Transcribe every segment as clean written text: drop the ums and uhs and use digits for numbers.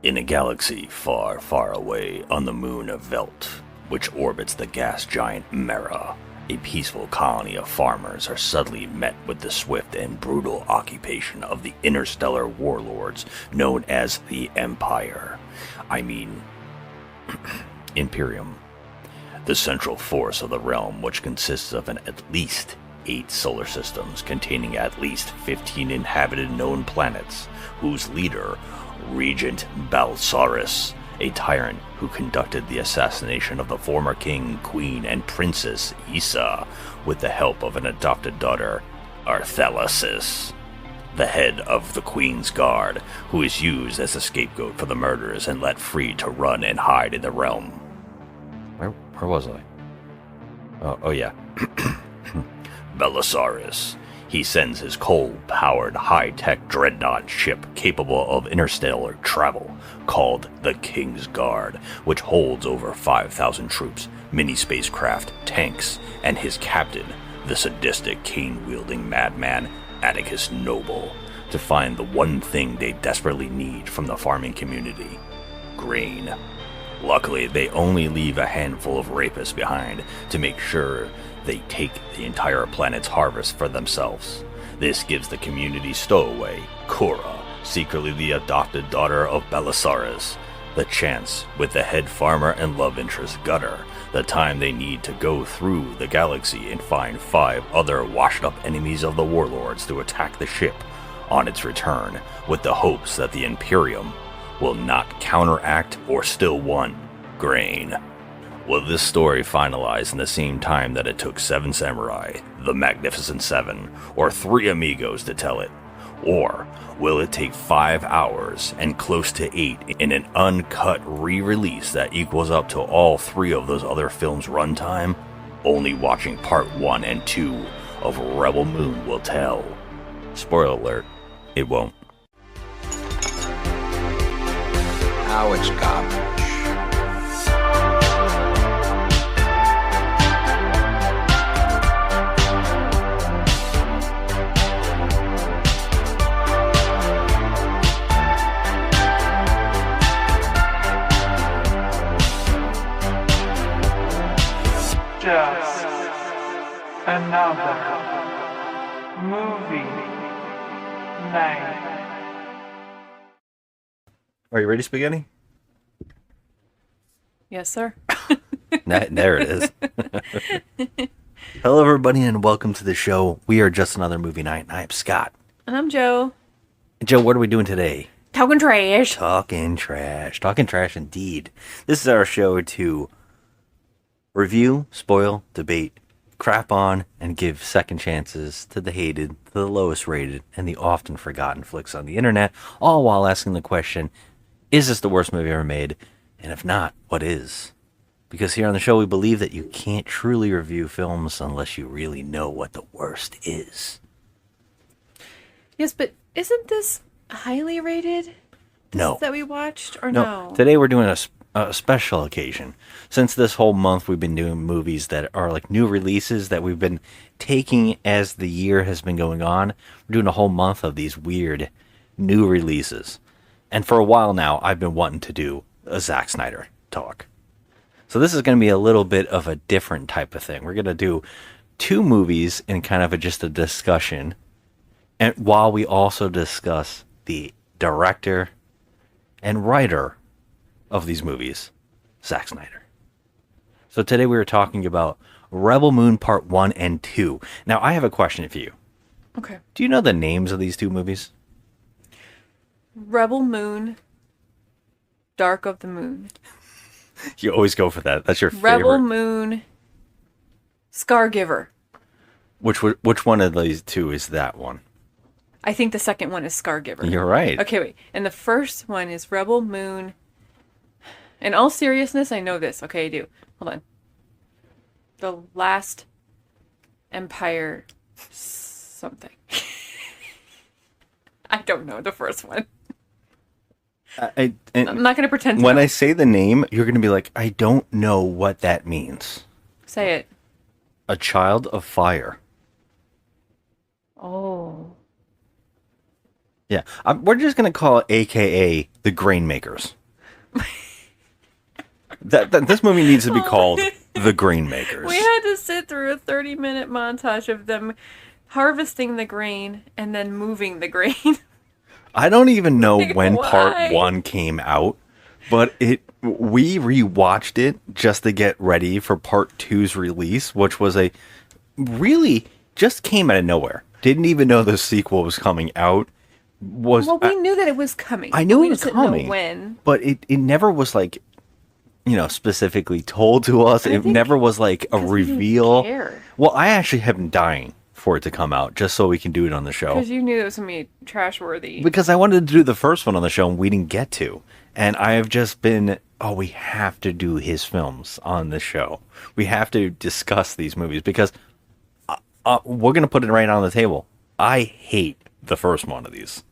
In a galaxy far, far away on the moon of Velt, which orbits the gas giant Mera, a peaceful colony of farmers are suddenly met with the swift and brutal occupation of the interstellar warlords known as the Empire. I mean, Imperium. The central force of the realm, which consists of at least 8 solar systems containing at least 15 inhabited known planets, whose leader, Regent Balsaris, a tyrant who conducted the assassination of the former king, queen, and princess Issa with the help of an adopted daughter, Arthalasis, the head of the Queen's Guard, who is used as a scapegoat for the murders and let free to run and hide in the realm. Where was I? Oh yeah. Belisarius. He sends his coal-powered, high-tech dreadnought ship capable of interstellar travel, called the King's Guard, which holds over 5,000 troops, mini-spacecraft, tanks, and his captain, the sadistic, cane-wielding madman Atticus Noble, to find the one thing they desperately need from the farming community: grain. Luckily, they only leave a handful of rapists behind to make sure they take the entire planet's harvest for themselves. This gives the community stowaway, Cora, secretly the adopted daughter of Belisarius, the chance, with the head farmer and love interest Gunner, the time they need to go through the galaxy and find 5 other washed-up enemies of the warlords to attack the ship on its return, with the hopes that the Imperium will not counteract or still want grain. Will this story finalize in the same time that it took 7 samurai, the Magnificent Seven, or 3 amigos to tell it? Or will it take 5 hours and close to 8 in an uncut re-release that equals up to all 3 of those other films' runtime? Only watching part 1 and 2 of Rebel Moon will tell. Spoiler alert, it won't. Now it's garbage. Just another movie night. Are you ready, Spaghetti? Yes, sir. There it is. Hello, everybody, and welcome to the show. We are Just Another Movie Night, and I'm Scott. And I'm Joe. Joe, what are we doing today? Talking trash. Talking trash. Talking trash indeed. This is our show to review, spoil, debate, crap on, and give second chances to the hated, to the lowest rated, and the often forgotten flicks on the internet, all while asking the question, is this the worst movie ever made? And if not, what is? Because here on the show we believe that you can't truly review films unless you really know what the worst is. Yes, but isn't this highly rated? No. That we watched, or no? Today we're doing a special occasion. Since this whole month we've been doing movies that are like new releases that we've been taking as the year has been going on. We're doing a whole month of these weird new releases. And for a while now, I've been wanting to do a Zack Snyder talk. So this is going to be a little bit of a different type of thing. We're going to do 2 movies in kind of just a discussion, and while we also discuss the director and writer of these movies, Zack Snyder. So today we were talking about Rebel Moon Part 1 and 2. Now, I have a question for you. Okay. Do you know the names of these 2 movies? Rebel Moon, Dark of the Moon. You always go for that. That's your Rebel favorite. Moon, Scargiver. Which one of these 2 is that one? I think the second one is Scargiver. You're right. Okay, wait. And the first one is Rebel Moon. In all seriousness, I know this. Okay, I do. Hold on. The Last Empire something. I don't know the first one. I'm not going to pretend to When know. I say the name, you're going to be like, I don't know what that means. Say it. A Child of Fire. Oh. Yeah, we're just gonna call it AKA the Grain Makers. This movie needs to be called The Grain Makers. We had to sit through a 30-minute montage of them harvesting the grain and then moving the grain. I don't even know Like, when why? part 1 came out, but we rewatched it just to get ready for part 2's release, which was really just came out of nowhere. Didn't even know the sequel was coming out. Well, we knew that it was coming. I knew we it was just coming. Didn't know when. But it never was like, specifically told to us. It never was like a reveal. Care. Well, I actually have been dying for it to come out just so we can do it on the show. Because you knew it was going to be trash worthy. Because I wanted to do the first one on the show and we didn't get to. And I have just been, we have to do his films on the show. We have to discuss these movies because we're going to put it right on the table. I hate the first one of these.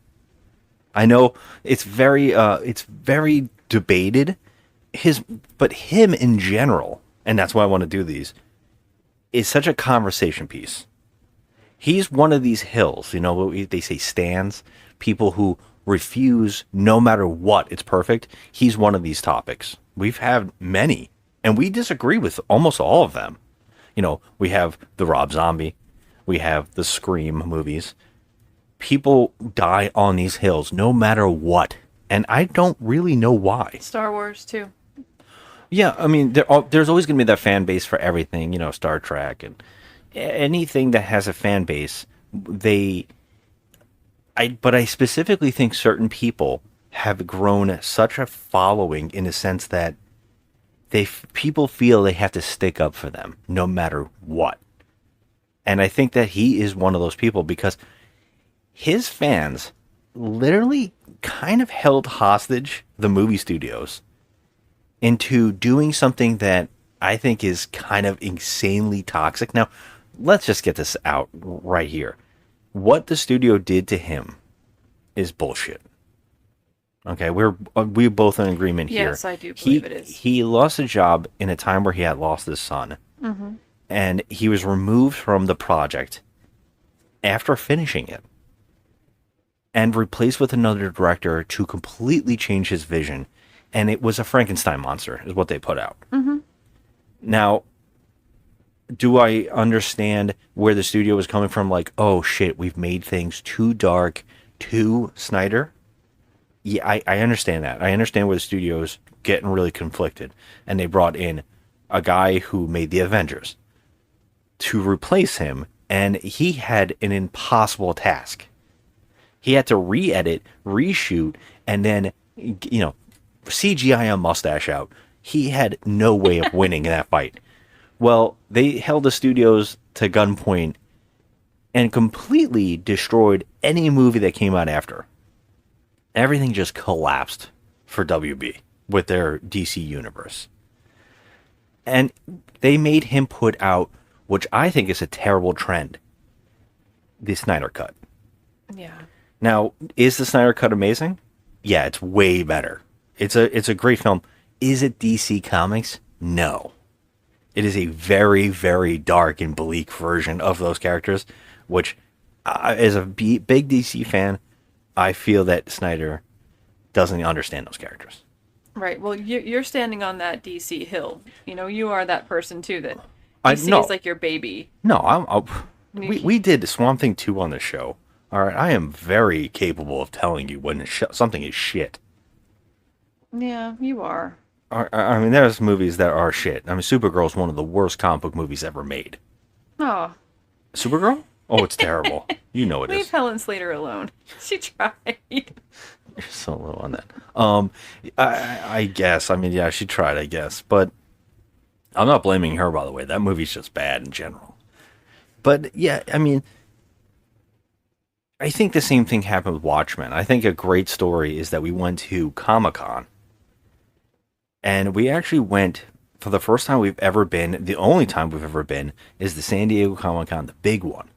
I know it's very debated. But him in general, and that's why I want to do these, is such a conversation piece. He's one of these hills, they say stands, people who refuse no matter what, it's perfect. He's one of these topics. We've had many, and we disagree with almost all of them. We have the Rob Zombie, we have the Scream movies. People die on these hills no matter what, and I don't really know why. Star Wars, too. Yeah, I mean, there's always going to be that fan base for everything, Star Trek and anything that has a fan base. But I specifically think certain people have grown such a following in the sense that people feel they have to stick up for them no matter what. And I think that he is one of those people because his fans literally kind of held hostage the movie studios into doing something that I think is kind of insanely toxic. Now, let's just get this out right here. What the studio did to him is bullshit. Okay, we're both in agreement here. Yes, I do believe it is. He lost a job in a time where he had lost his son. Mm-hmm. And he was removed from the project after finishing it and replaced with another director to completely change his vision. And it was a Frankenstein monster, is what they put out. Mm-hmm. Now, do I understand where the studio was coming from? Like, oh shit, we've made things too dark, too Snyder. Yeah, I understand that. I understand where the studio's getting really conflicted. And they brought in a guy who made the Avengers to replace him. And he had an impossible task. He had to re-edit, reshoot, and then, CGI a mustache out. He had no way of winning in that fight. Well, they held the studios to gunpoint and completely destroyed any movie that came out after. Everything just collapsed for WB with their DC universe. And they made him put out, which I think is a terrible trend, the Snyder Cut. Yeah. Now, is the Snyder Cut amazing? Yeah, it's way better. It's a great film. Is it DC Comics? No. It is a very, very dark and bleak version of those characters, which, as a big DC fan, I feel that Snyder doesn't understand those characters. Right. Well, you're standing on that DC hill. You are that person, too, that DC no. is like your baby. No, we did Swamp Thing 2 on the show. All right, I am very capable of telling you when something is shit. Yeah, you are. I mean, there's movies that are shit. I mean, Supergirl is one of the worst comic book movies ever made. Oh. Supergirl? Oh, it's terrible. You know it is. Leave Helen Slater alone. She tried. You're so low on that. I guess. I mean, yeah, she tried, I guess. But I'm not blaming her, by the way. That movie's just bad in general. But, yeah, I mean, I think the same thing happened with Watchmen. I think a great story is that we went to Comic-Con. And we actually went, for the first time we've ever been, the only time we've ever been, is the San Diego Comic-Con, the big one.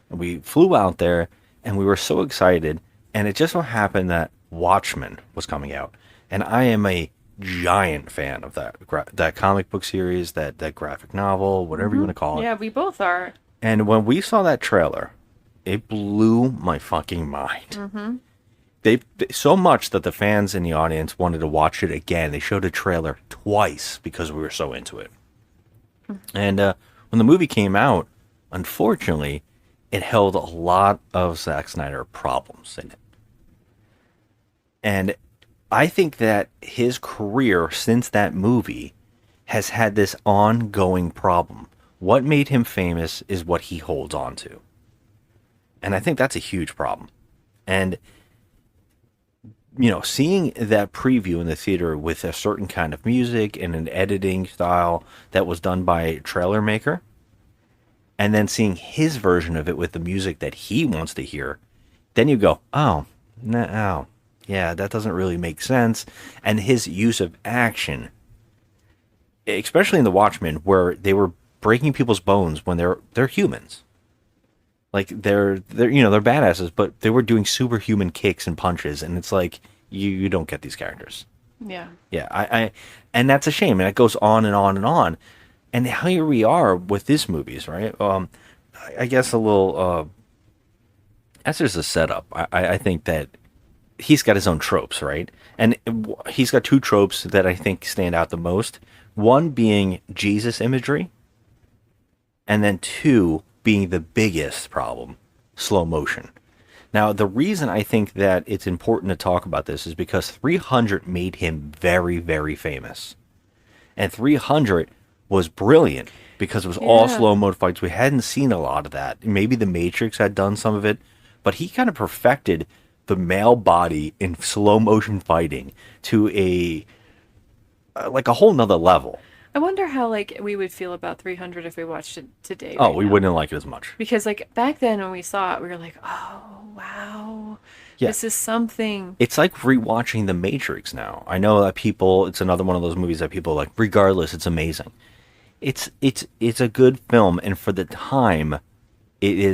And we flew out there, and we were so excited, and it just so happened that Watchmen was coming out. And I am a giant fan of that comic book series, that graphic novel, whatever you want to call it. Yeah, we both are. And when we saw that trailer, it blew my fucking mind. Mm-hmm. so much that the fans in the audience wanted to watch it again. They showed a trailer twice because we were so into it. And when the movie came out, unfortunately, it held a lot of Zack Snyder problems in it. And I think that his career since that movie has had this ongoing problem. What made him famous is what he holds on to. And I think that's a huge problem. And, you know, seeing that preview in the theater with a certain kind of music and an editing style that was done by a trailer maker, and then seeing his version of it with the music that he wants to hear, then you go, oh, no, yeah, that doesn't really make sense. And his use of action, especially in The Watchmen, where they were breaking people's bones when they're humans. Like they're badasses, but they were doing superhuman kicks and punches, and it's like you don't get these characters. Yeah. Yeah, I and that's a shame, and it goes on and on and on. And here we are with these movies, right? I guess a little as there's a setup. I think that he's got his own tropes, right? And he's got two tropes that I think stand out the most. One being Jesus imagery, and then two being the biggest problem, slow motion. Now, the reason I think that it's important to talk about this is because 300 made him very, very famous. And 300 was brilliant because it was all slow-mo fights. We hadn't seen a lot of that. Maybe The Matrix had done some of it, but he kind of perfected the male body in slow-motion fighting to a whole nother level. I wonder how we would feel about 300 if we watched it today. Oh, we wouldn't like it as much. Because back then when we saw it, we were like, oh, wow. Yeah. This is something. It's like rewatching The Matrix now. I know that it's another one of those movies that people like, regardless, it's amazing. It's a good film, and for the time, it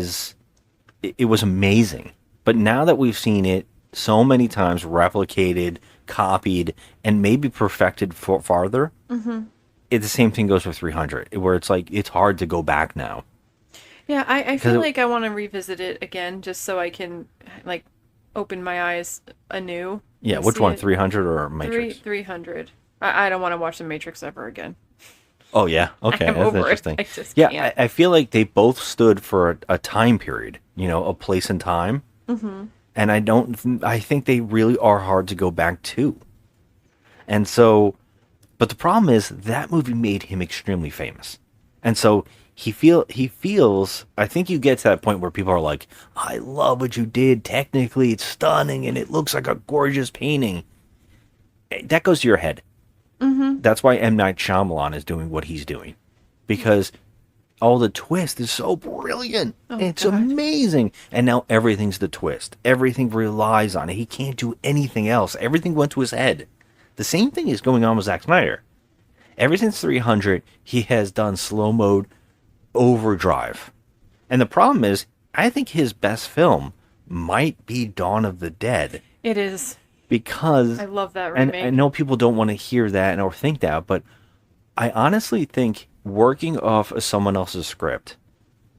was amazing. But now that we've seen it so many times, replicated, copied, and maybe perfected farther, the same thing goes with 300, where it's like, it's hard to go back now. Yeah, I feel like I want to revisit it again, just so I can, open my eyes anew. Yeah, which one, 300 or Matrix? 300. I don't want to watch The Matrix ever again. Oh, yeah? Okay, I'm that's over interesting. It. I just yeah, can't. I feel like they both stood for a time period, a place and time. Mm-hmm. And I think they really are hard to go back to. And so, but the problem is that movie made him extremely famous. And so he feels, I think you get to that point where people are like, I love what you did. Technically, it's stunning and it looks like a gorgeous painting. That goes to your head. Mm-hmm. That's why M. Night Shyamalan is doing what he's doing. Because all the twist is so brilliant. Oh, it's amazing. And now everything's the twist. Everything relies on it. He can't do anything else. Everything went to his head. The same thing is going on with Zack Snyder. Ever since 300, he has done slow mode overdrive. And the problem is, I think his best film might be Dawn of the Dead. It is. Because I love that remake. And I know people don't want to hear that or think that, but I honestly think working off of someone else's script,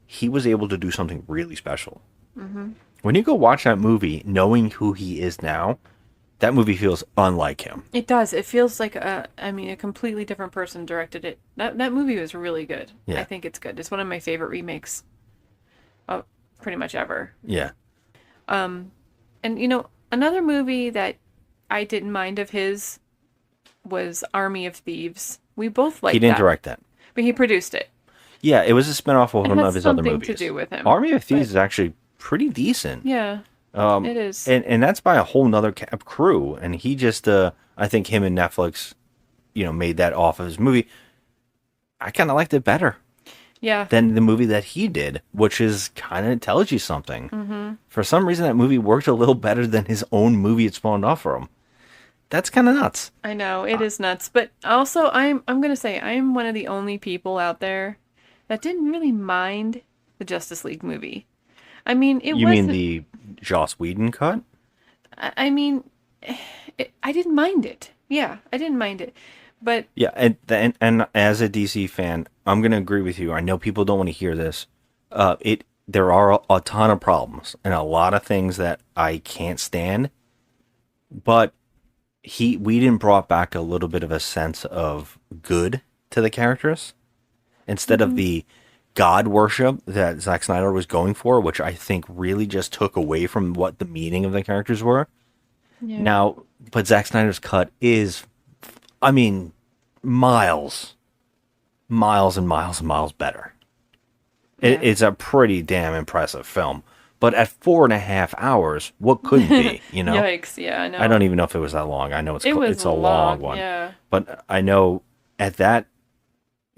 he was able to do something really special. Mm-hmm. When you go watch that movie, knowing who he is now, that movie feels unlike him. It does. It feels like a completely different person directed it. That movie was really good. Yeah. I think it's good. It's one of my favorite remakes of pretty much ever. Yeah. And another movie that I didn't mind of his was Army of Thieves. We both liked that. He didn't direct that. But he produced it. Yeah, it was a spinoff of one of his other movies. It has something to do with him. Army of Thieves is actually pretty decent. Yeah, it is. And that's by a whole nother crew. And he just, I think him and Netflix, made that off of his movie. I kind of liked it better. Yeah. Than the movie that he did, which is kind of tells you something. Mm-hmm. For some reason, that movie worked a little better than his own movie it spawned off for him. That's kind of nuts. I know, it is nuts. But also, I'm going to say, I am one of the only people out there that didn't really mind the Justice League movie. I mean, You mean the Joss Whedon cut? I mean, I didn't mind it. Yeah, I didn't mind it. But yeah, and as a DC fan, I'm going to agree with you. I know people don't want to hear this. There are a ton of problems and a lot of things that I can't stand. but we didn't brought back a little bit of a sense of good to the characters instead of the God worship that Zack Snyder was going for, which I think really just took away from what the meaning of the characters were. Yeah. Now, but Zack Snyder's cut is, I mean, miles and miles and miles better. It's a pretty damn impressive film. But at 4.5 hours, what couldn't be, you know? Yikes, yeah, I know. I don't even know if it was that long. I know it's a long one. Yeah. But I know at that,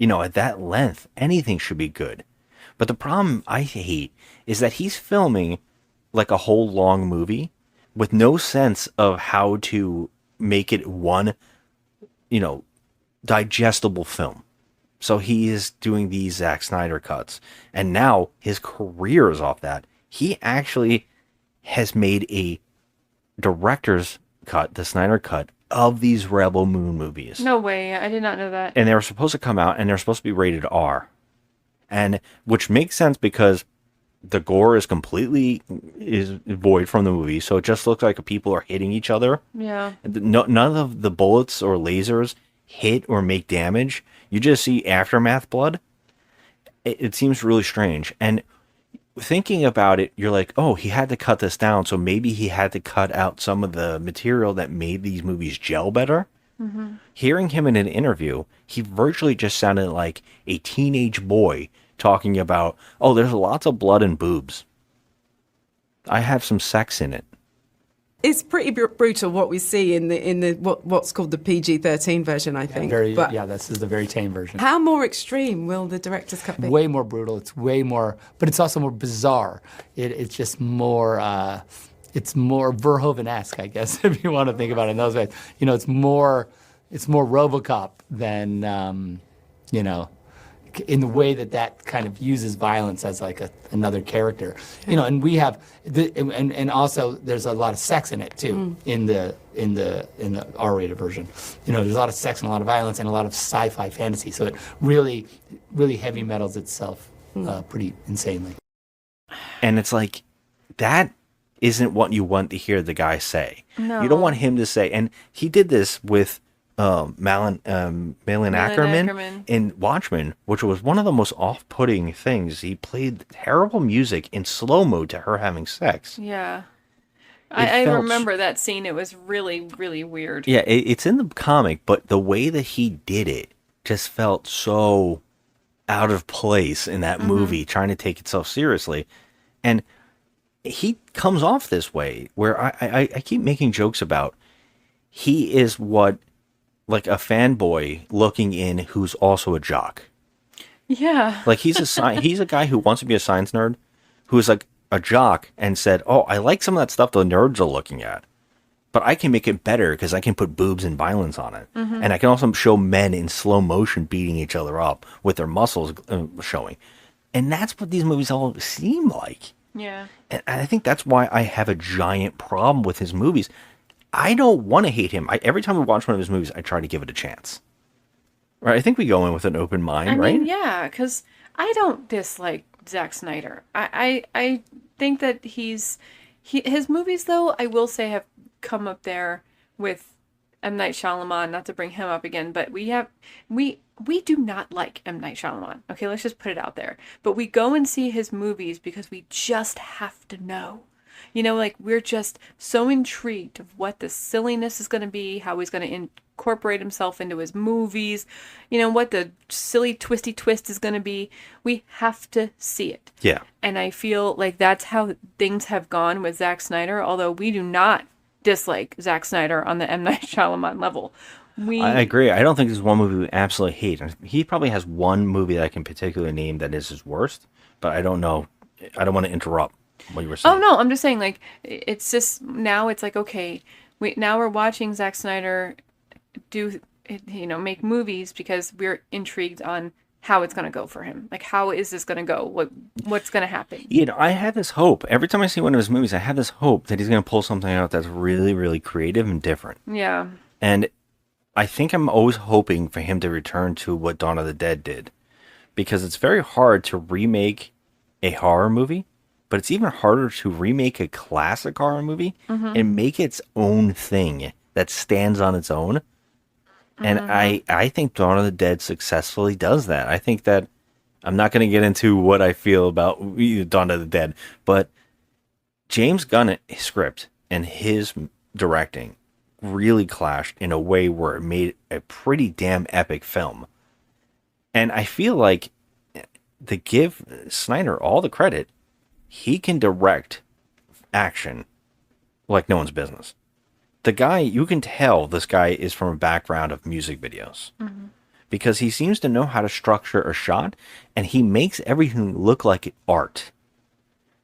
at that length, anything should be good. But the problem I hate is that he's filming like a whole long movie with no sense of how to make it one, digestible film. So he is doing these Zack Snyder cuts. And now his career is off that. He actually has made a director's cut, the Snyder cut, of these Rebel Moon movies. No way. I did not know that. And they were supposed to come out, and they're supposed to be rated R. And which makes sense because the gore is completely void from the movie. So it just looks like people are hitting each other. Yeah. None of the bullets or lasers hit or make damage. You just see aftermath blood. It seems really strange. And thinking about it, you're like, oh, he had to cut this down, so maybe he had to cut out some of the material that made these movies gel better. Mm-hmm. Hearing him in an interview, he virtually just sounded like a teenage boy talking about, oh, there's lots of blood and boobs. I have some sex in it. It's pretty brutal what we see in the what's called the PG-13 version, I think. This is the very tame version. How more extreme will the director's cut be? Way more brutal. It's way more, but it's also more bizarre. It's just more. It's more Verhoeven-esque, I guess, if you want to think about it in those ways. It's more RoboCop than in the way that kind of uses violence as like another character, and we have and also there's a lot of sex in it too in the R-rated version. There's a lot of sex and a lot of violence and a lot of sci-fi fantasy. So it really, really heavy metals itself pretty insanely. And it's like that isn't what you want to hear the guy say. No. You don't want him to say, and he did this with Malin Ackerman in Watchmen, which was one of the most off-putting things. He played terrible music in slow-mo to her having sex. Yeah. I remember that scene. It was really, really weird. Yeah, it's in the comic, but the way that he did it just felt so out of place in that movie, trying to take itself seriously. And he comes off this way, where I keep making jokes about he is what like a fanboy looking in who's also a jock. Yeah. Like he's a guy who wants to be a science nerd, who's like a jock and said, oh, I like some of that stuff the nerds are looking at, but I can make it better because I can put boobs and violence on it. Mm-hmm. And I can also show men in slow motion beating each other up with their muscles showing. And that's what these movies all seem like. Yeah. And I think that's why I have a giant problem with his movies. I don't want to hate him. Every time we watch one of his movies, I try to give it a chance. Right? I think we go in with an open mind, right? Yeah, because I don't dislike Zack Snyder. I think that his movies, though, I will say have come up there with M. Night Shyamalan, not to bring him up again, but we do not like M. Night Shyamalan. Okay, let's just put it out there. But we go and see his movies because we just have to know. We're just so intrigued of what the silliness is going to be, how he's going to incorporate himself into his movies, what the silly twisty twist is going to be. We have to see it. Yeah. And I feel like that's how things have gone with Zack Snyder, although we do not dislike Zack Snyder on the M. Night Shyamalan level. I agree. I don't think there's one movie we absolutely hate. He probably has one movie that I can particularly name that is his worst, but I don't know. I don't want to interrupt what you were saying. Oh, no, I'm just saying, like, it's just, now it's like, okay, we're watching Zack Snyder make movies because we're intrigued on how it's going to go for him. Like, how is this going to go? What's going to happen? I have this hope. Every time I see one of his movies, I have this hope that he's going to pull something out that's really, really creative and different. Yeah. And I think I'm always hoping for him to return to what Dawn of the Dead did. Because it's very hard to remake a horror movie but it's even harder to remake a classic horror movie and make its own thing that stands on its own. And I think Dawn of the Dead successfully does that. I think that I'm not going to get into what I feel about Dawn of the Dead, but James Gunn's script and his directing really clashed in a way where it made a pretty damn epic film. And I feel like, to give Snyder all the credit, he can direct action like no one's business. The guy, you can tell this guy is from a background of music videos. Because he seems to know how to structure a shot, and he makes everything look like art.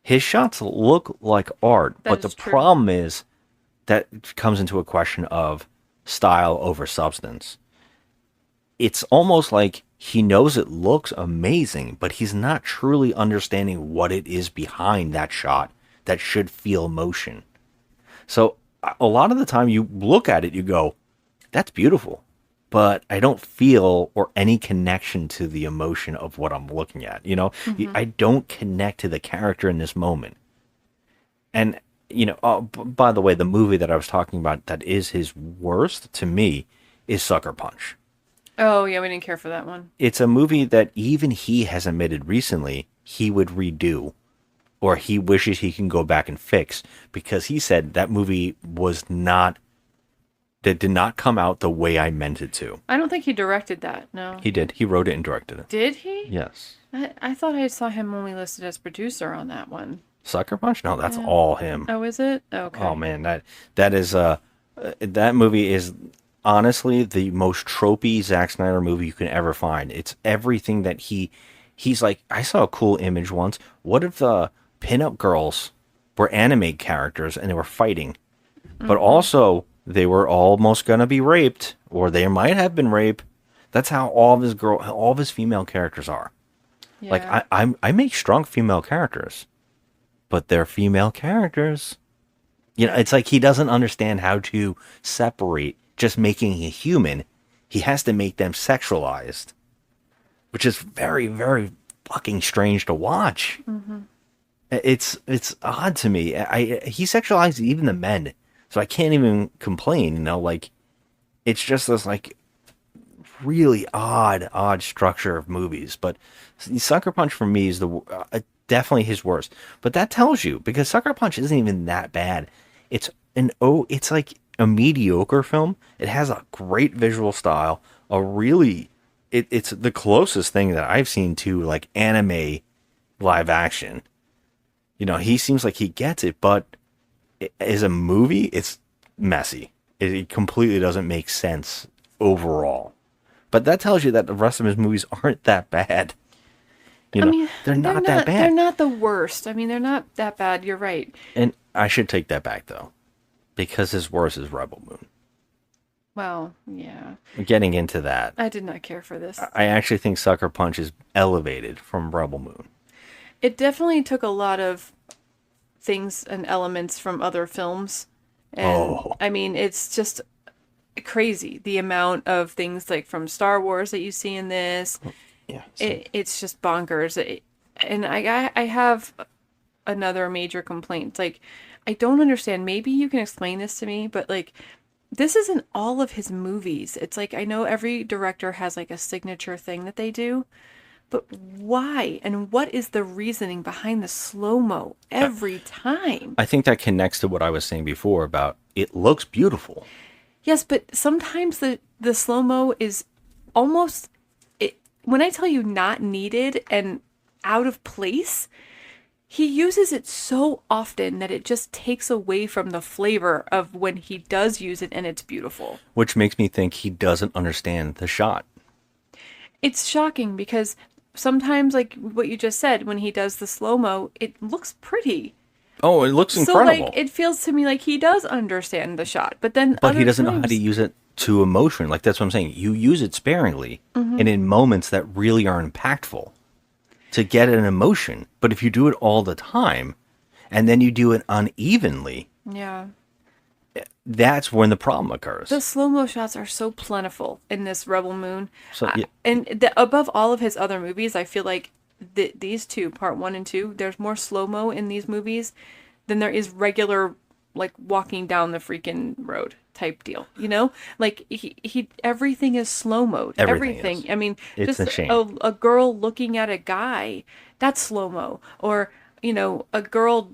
His shots look like art, but the problem is that comes into a question of style over substance. It's almost like he knows it looks amazing, but he's not truly understanding what it is behind that shot that should feel motion. So a lot of the time you look at it, you go, that's beautiful, but I don't feel or any connection to the emotion of what I'm looking at. You know, I don't connect to the character in this moment. And, you know, by the way, the movie that I was talking about that is his worst to me is Sucker Punch. Oh, yeah, we didn't care for that one. It's a movie that even he has admitted recently he would redo, or he wishes he can go back and fix, because he said that movie did not come out the way I meant it to. I don't think he directed that, no. He did. He wrote it and directed it. Did he? Yes. I thought I saw him only listed as producer on that one. Sucker Punch? No, that's all him. Oh, is it? Okay. Oh man, that is that movie is honestly the most tropey Zack Snyder movie you can ever find. It's everything that he's like. I saw a cool image once. What if the pinup girls were anime characters and they were fighting, but also they were almost gonna be raped, or they might have been raped. That's how all of his female characters are. Yeah. Like I make strong female characters, but they're female characters. You know, it's like he doesn't understand how to separate just making a human. He has to make them sexualized, which is very, very fucking strange to watch. It's odd to me. He sexualizes even the men, so I can't even complain. You know, like it's just this like really odd structure of movies. But Sucker Punch for me is definitely his worst. But that tells you, because Sucker Punch isn't even that bad. It's like a mediocre film. It has a great visual style. It's the closest thing that I've seen to like anime live action. You know, he seems like he gets it, but as a movie, it's messy. It completely doesn't make sense overall. But that tells you that the rest of his movies aren't that bad. You know, they're not that bad. They're not the worst. I mean, they're not that bad. You're right. And I should take that back, though, because his worst is Rebel Moon. Well, yeah. Getting into that. I did not care for this. I actually think Sucker Punch is elevated from Rebel Moon. It definitely took a lot of things and elements from other films. And I mean, it's just crazy the amount of things like from Star Wars that you see in this. Yeah. It's just bonkers. And I have another major complaint. It's like, I don't understand. Maybe you can explain this to me, but like, this isn't all of his movies. It's like, I know every director has like a signature thing that they do, but why? And what is the reasoning behind the slow-mo every time? I think that connects to what I was saying before about it looks beautiful. Yes, but sometimes the slow-mo is almost, when I tell you not needed and out of place, he uses it so often that it just takes away from the flavor of when he does use it and it's beautiful. Which makes me think he doesn't understand the shot. It's shocking because sometimes, like what you just said, when he does the slow-mo, it looks pretty. Oh, it looks incredible. So, like, it feels to me like he does understand the shot, but he doesn't know how to use it to emotion. Like, that's what I'm saying. You use it sparingly and in moments that really are impactful to get an emotion. But if you do it all the time and then you do it unevenly, yeah, that's when the problem occurs. The slow-mo shots are so plentiful in this Rebel Moon. So, yeah. And above all of his other movies, I feel like these two, part 1 and 2, there's more slow-mo in these movies than there is regular, like, walking down the freaking road type deal, you know? Like, he everything is slow-mo. Everything is. I mean, It's just a shame. a girl looking at a guy, that's slow-mo. Or, you know, a girl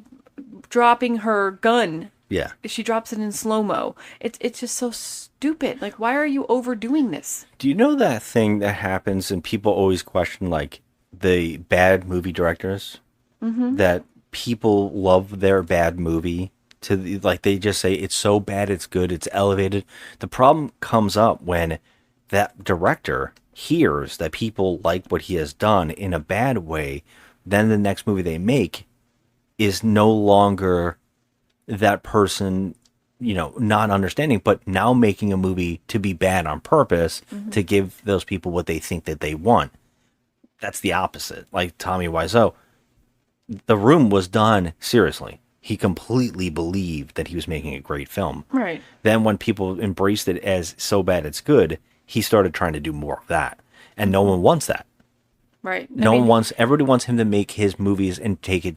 dropping her gun. Yeah. She drops it in slow-mo. It's just so stupid. Like, why are you overdoing this? Do you know that thing that happens and people always question, like, the bad movie directors? That people love their bad movie like, they just say it's so bad it's good, it's elevated. The problem comes up when that director hears that people like what he has done in a bad way, then the next movie they make is no longer that person, you know, not understanding, but now making a movie to be bad on purpose to give those people what they think that they want. That's the opposite. Like Tommy Wiseau, The Room was done seriously. He completely believed that he was making a great film. Right. Then when people embraced it as so bad it's good, he started trying to do more of that. And no one wants that. Right. Everybody wants him to make his movies and take it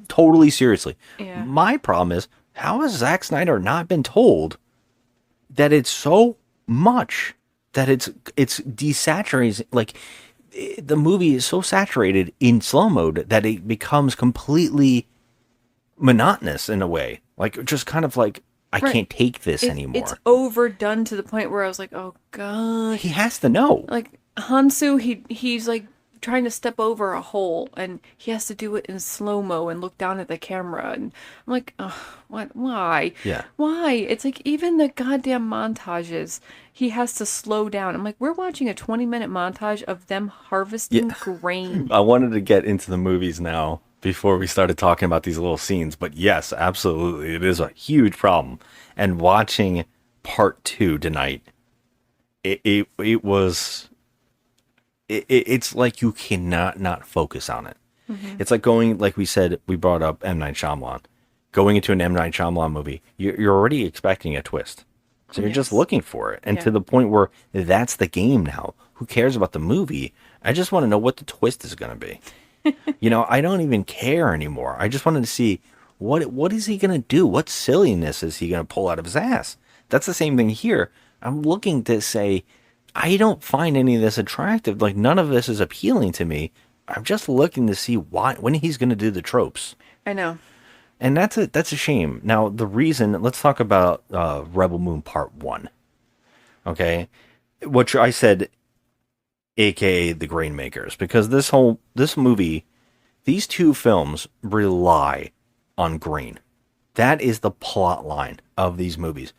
totally seriously. Yeah. My problem is, how has Zack Snyder not been told that it's so much that it's desaturating? Like, the movie is so saturated in slow mode that it becomes completely monotonous in a way. Like, just kind of like, I can't take this anymore. It's overdone to the point where I was like, oh god. He has to know. Like Hansu, he's like trying to step over a hole and he has to do it in slow-mo and look down at the camera, and I'm like, oh, what? Why? Yeah. Why? It's like, even the goddamn montages, he has to slow down. I'm like, we're watching a 20-minute montage of them harvesting grain. I wanted to get into the movies now before we started talking about these little scenes, but yes, absolutely, it is a huge problem. And watching part 2 tonight, it's like you cannot not focus on it. It's like going, like we said, we brought up M. Night Shyamalan. Going into an M. Night Shyamalan movie, you're already expecting a twist. So you're just looking for it. And to the point where that's the game now. Who cares about the movie? I just want to know what the twist is going to be. You know, I don't even care anymore. I just wanted to see what is he going to do? What silliness is he going to pull out of his ass? That's the same thing here. I'm looking to say, I don't find any of this attractive. Like, none of this is appealing to me. I'm just looking to see when he's going to do the tropes. I know. And that's a shame. Now, the reason, let's talk about Rebel Moon Part 1. Okay? What I said, aka the Grainmakers, because this movie, these two films rely on grain. That is the plot line of these movies.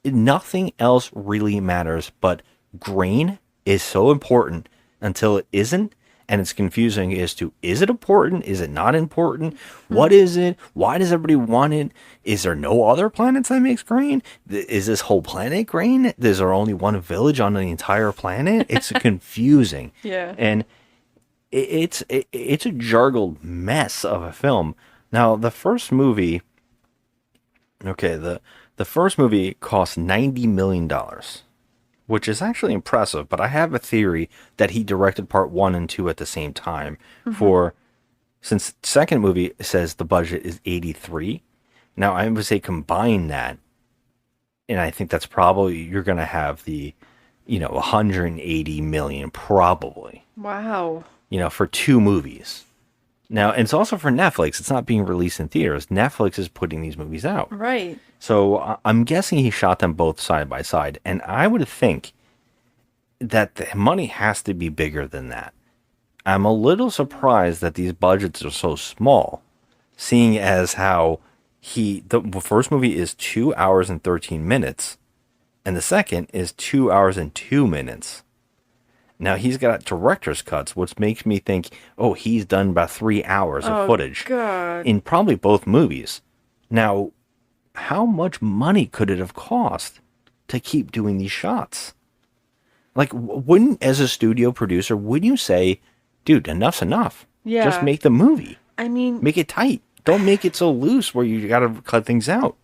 Nothing else really matters, but grain is so important until it isn't, and it's confusing as to, is it important? Is it not important? What is it? Why does everybody want it? Is there no other planets that makes grain? Is this whole planet grain? Is there only one village on the entire planet? It's confusing. Yeah. And it's a jargled mess of a film. Now, the first movie, the first movie cost $90 million, which is actually impressive, but I have a theory that he directed part 1 and 2 at the same time. Since the second movie says the budget is 83. Now, I would say combine that, and I think that's probably, you're going to have the, 180 million probably. Wow. For 2 movies. Now, and it's also for Netflix. It's not being released in theaters. Netflix is putting these movies out. Right. So I'm guessing he shot them both side by side. And I would think that the money has to be bigger than that. I'm a little surprised that these budgets are so small, seeing as how the first movie is 2 hours and 13 minutes, and the second is 2 hours and 2 minutes. Now, he's got director's cuts, which makes me think, he's done about 3 hours of footage God. in probably both movies. Now, how much money could it have cost to keep doing these shots? Like, as a studio producer, wouldn't you say, dude, enough's enough? Yeah. Just make the movie. I mean, Make it tight. Don't make it so loose where you got to cut things out.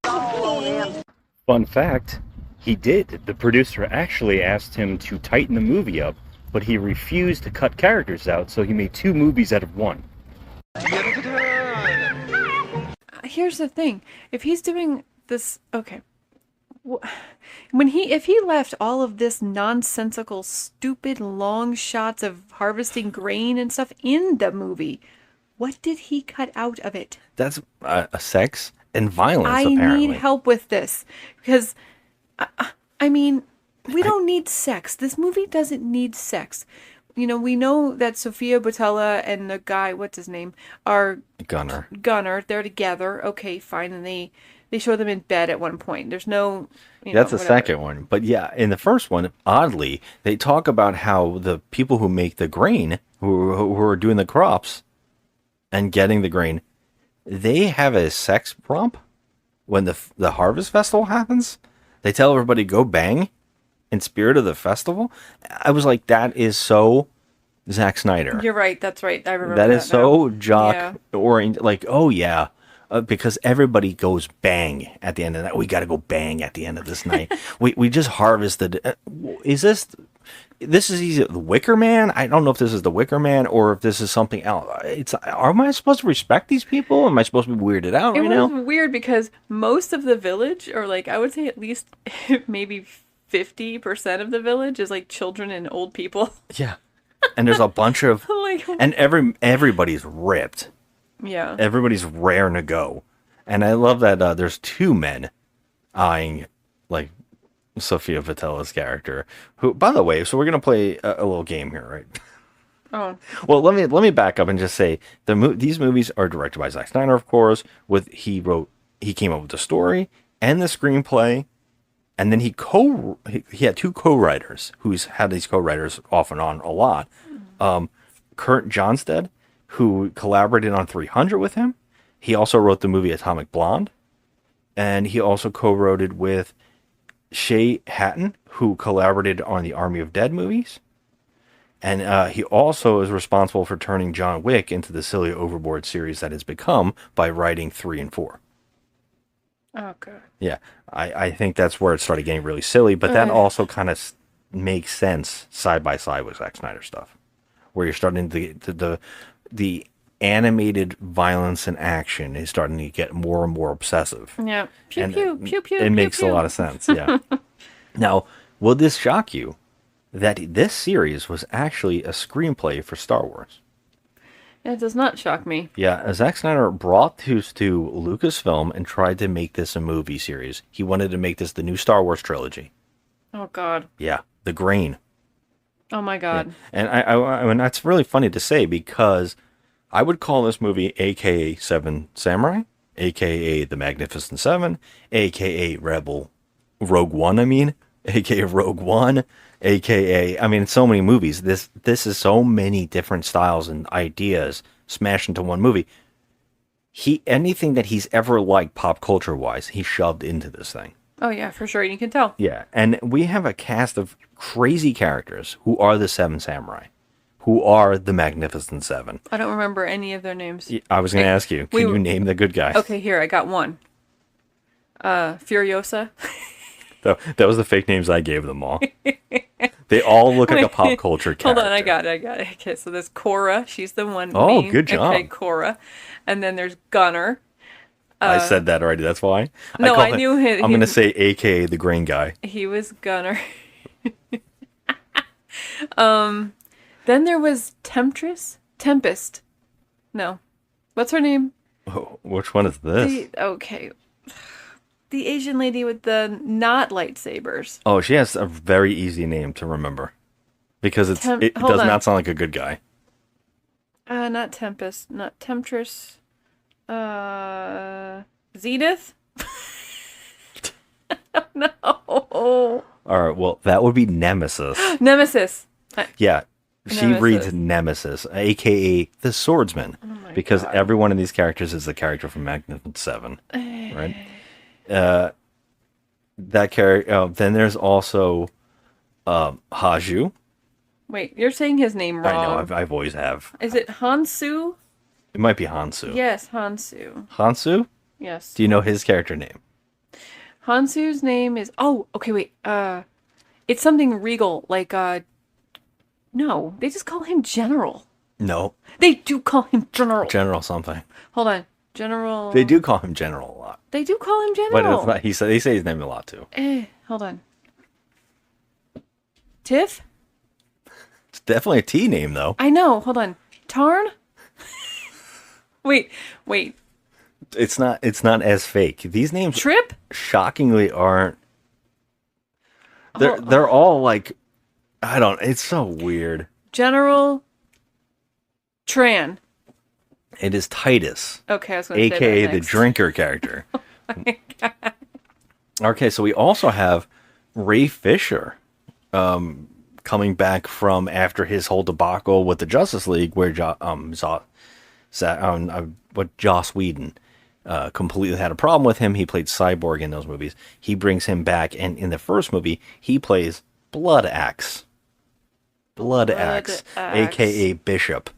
Fun fact, he did. The producer actually asked him to tighten the movie up but he refused to cut characters out, so he made 2 movies out of 1. Here's the thing. If he's doing this, okay. If he left all of this nonsensical, stupid, long shots of harvesting grain and stuff in the movie, what did he cut out of it? That's sex and violence, I apparently. need help with this. Because, I mean, we don't need sex. This movie doesn't need sex. You know, we know that Sofia Boutella and the guy, what's his name, are Gunner. They're together. Okay, fine. And they show them in bed at one point. There's no... That's the second one. But yeah, in the first one, oddly, they talk about how the people who make the grain, who are doing the crops and getting the grain, they have a sex romp when the harvest festival happens. They tell everybody go bang in spirit of the festival. I was like, that is so Zack Snyder. You're right. That's right. I remember that that is so now. jock oriented. Like, oh yeah. Because everybody goes bang at the end of that. We got to go bang at the end of this night. we just harvested. Is this is either the Wicker Man? I don't know if this is the Wicker Man or if this is something else. Am I supposed to respect these people? Am I supposed to be weirded out right now? It was weird because most of the village, or like I would say at least maybe 50% of the village is like children and old people. Yeah, and there's a bunch of and everybody's ripped. Yeah. Everybody's raring to go. And I love that there's 2 men eyeing, like, Sofia Boutella's character. Who, by the way, so we're going to play a little game here, right? Oh. Well, let me back up and just say, these movies are directed by Zack Snyder, of course. He came up with the story and the screenplay. And then he had 2 co-writers who's had these co-writers off and on a lot. Kurt Johnstad, who collaborated on 300 with him. He also wrote the movie Atomic Blonde. And he also co-wrote it with Shay Hatton, who collaborated on the Army of Dead movies. And he also is responsible for turning John Wick into the silly overboard series that has become by writing 3 and 4. Oh, God. Yeah, I think that's where it started getting really silly, but that also kind of makes sense side by side with Zack Snyder stuff, where you're starting to the animated violence and action is starting to get more and more obsessive. Yeah. Pew, And pew, pew, pew, it pew, makes pew. a lot of sense, yeah. Now, will this shock you that this series was actually a screenplay for Star Wars? It does not shock me. Yeah, Zack Snyder brought this to Lucasfilm and tried to make this a movie series. He wanted to make this the new Star Wars trilogy. Oh, God. Yeah, the grain. Oh, my God. And I mean, that's really funny to say because I would call this movie AKA Seven Samurai, AKA The Magnificent Seven, AKA Rogue One, AKA Rogue One, AKA, I mean, so many movies. This is so many different styles and ideas smashed into one movie. Anything that he's ever liked pop culture wise, he shoved into this thing. Oh, yeah, for sure. You can tell. Yeah, and we have a cast of crazy characters who are the Seven Samurai, who are the Magnificent Seven. I don't remember any of their names. I was going to ask you, can you name the good guy? Okay, here, I got one. Furiosa. That was the fake names I gave them all. They all look like a pop culture character. Hold on, I got it. Okay, so there's Cora. She's the one. Oh, main. good job. Okay, Cora. And then there's Gunner. I said that already, that's why. No, I knew him. I'm going to say AKA the Grain Guy. He was Gunner. Then there was Tempest. No. What's her name? Oh, which one is this? Okay. The Asian lady with the not lightsabers. Oh, she has a very easy name to remember. Because it does not sound like a good guy. Not Tempest. Not Temptress. Zenith? No. All right, well, that would be Nemesis. Nemesis. Yeah, she Nemesis. reads Nemesis, a.k.a. the Swordsman. Oh my because God. every one of these characters is the character from Magnificent Seven. Right? That character. Then there's also Haju. Wait, you're saying his name wrong. I know, I've always have. Is it Hansu? It might be Hansu. Yes, Hansu. Hansu? Yes. Do you know his character name? Hansu's name is... Oh, okay, wait. It's something regal, like, No, they just call him General. No, They do call him General. General something. Hold on. General. They do call him General a lot. They do call him But General. it's not, they say his name a lot too. Hold on. Tiff? It's definitely a T name though. I know. Hold on. Tarn? Wait. It's not as fake. These names Trip? shockingly aren't. They're all like, I don't. It's so weird. General Tran. It is Titus, Okay, I was going to say aka that the next. drinker character. Okay, so we also have Ray Fisher coming back from after his whole debacle with the Justice League, where Joss Whedon completely had a problem with him. He played Cyborg in those movies. He brings him back, and in the first movie, he plays Blood Axe. Blood Axe, aka Bishop.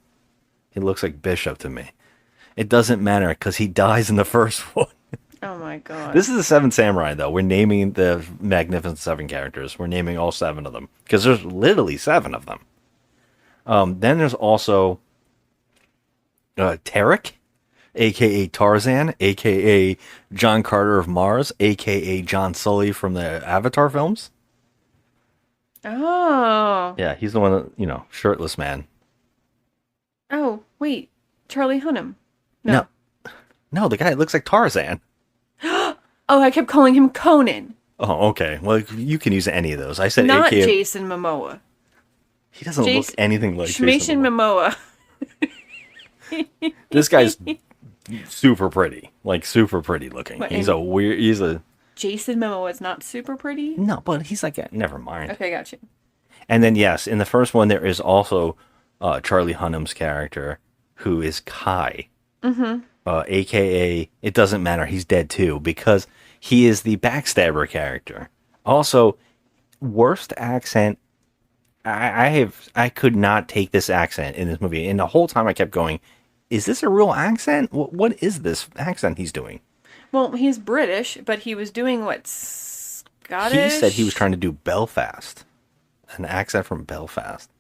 He looks like Bishop to me. It doesn't matter because he dies in the first one. Oh my god. This is the Seven Samurai, though. We're naming the Magnificent Seven characters. We're naming all 7 of them because there's literally 7 of them. Then there's also Tarek, aka Tarzan, aka John Carter of Mars, aka John Sully from the Avatar films. Oh. Yeah, he's the one that, shirtless man. Oh, wait. Charlie Hunnam. No, the guy looks like Tarzan. Oh, I kept calling him Conan. Oh, okay. Well, you can use any of those. I said Not AKA. Jason Momoa. He doesn't look anything like Jason Jason Momoa. Momoa. This guy's super pretty. Like, super pretty looking. What, He's and- a... Jason Momoa is not super pretty? No, but he's like, never mind. Okay, gotcha. And then, yes, in the first one, there is also Charlie Hunnam's character, who is Kai. Mm-hmm. AKA, it doesn't matter, he's dead too, because he is the backstabber character. Also, worst accent. I could not take this accent in this movie. And the whole time I kept going, is this a real accent? What is this accent he's doing? Well, he's British, but he was doing what? Scottish? He said he was trying to do Belfast. An accent from Belfast.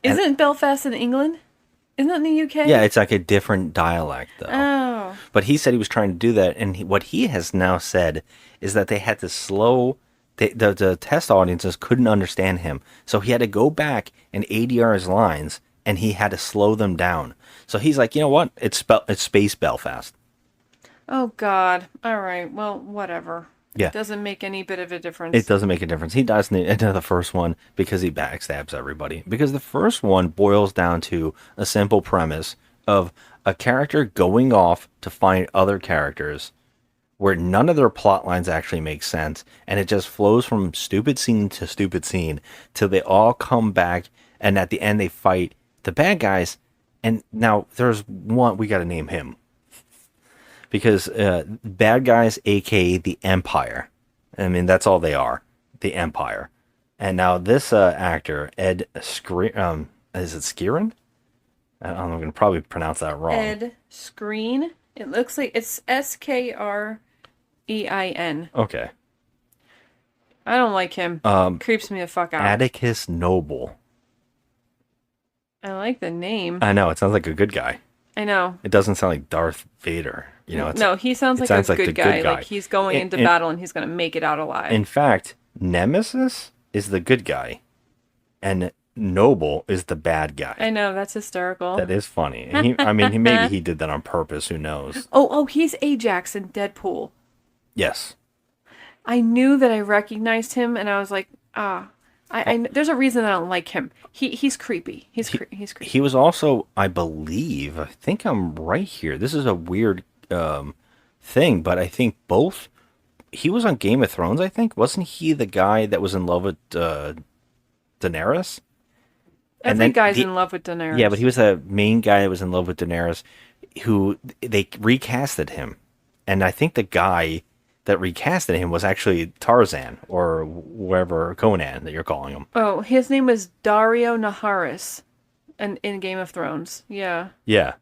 Isn't Belfast in England? Isn't that in the UK? Yeah, it's like a different dialect, though. Oh. But he said he was trying to do that, and what he has now said is that they had to slow... The test audiences couldn't understand him, so he had to go back and ADR his lines, and he had to slow them down. So he's like, you know what? It's Space Belfast. Oh, God. All right. Well, whatever. Yeah. It doesn't make any bit of a difference. It doesn't make a difference. He dies in the end of the first one because he backstabs everybody. Because the first one boils down to a simple premise of a character going off to find other characters where none of their plot lines actually make sense, and it just flows from stupid scene to stupid scene till they all come back, and at the end they fight the bad guys. And now there's one, we got to name him. Because bad guys, aka the Empire. I mean, that's all they are, the Empire. And now this actor, Ed Skrein, is it Skrein? I'm going to probably pronounce that wrong. Ed Skrein. It looks like it's Skrein. Okay. I don't like him. Creeps me the fuck out. Atticus Noble. I like the name. I know, it sounds like a good guy. I know. It doesn't sound like Darth Vader. No, he sounds like sounds a like the good guy. good guy. Like he's going into battle and he's going to make it out alive. In fact, Nemesis is the good guy, and Noble is the bad guy. I know, that's hysterical. That is funny. And maybe he did that on purpose. Who knows? Oh, he's Ajax in Deadpool. Yes. I knew that I recognized him, and I was like, there's a reason I don't like him. He's creepy. He's creepy. He was also, I think I'm right here. This is a weird thing, but I think both. He was on Game of Thrones, I think. Wasn't he the guy that was in love with Daenerys? Every guy's in love with Daenerys. Yeah, but he was the main guy that was in love with Daenerys, who they recasted him. And I think the guy that recasted him was actually Tarzan, or whoever, Conan that you're calling him. Oh, his name was Dario Naharis in Game of Thrones. Yeah. Yeah.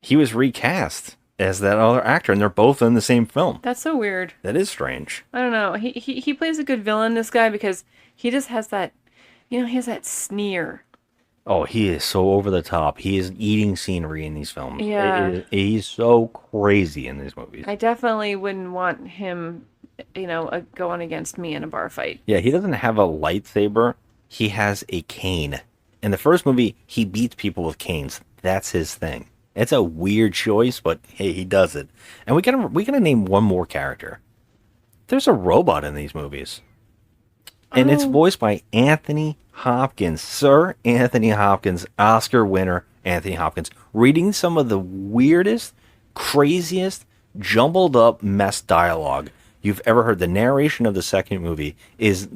He was recast as that other actor, and they're both in the same film. That's so weird. That is strange. I don't know. He plays a good villain, this guy, because he just has that, he has that sneer. Oh, he is so over the top. He is eating scenery in these films. Yeah. He's so crazy in these movies. I definitely wouldn't want him, going against me in a bar fight. Yeah, he doesn't have a lightsaber. He has a cane. In the first movie, he beats people with canes. That's his thing. It's a weird choice, but hey, he does it. And we gotta name one more character. There's a robot in these movies. And it's voiced by Anthony Hopkins. Sir Anthony Hopkins, Oscar winner Anthony Hopkins, reading some of the weirdest, craziest, jumbled up mess dialogue you've ever heard. The narration of the second movie is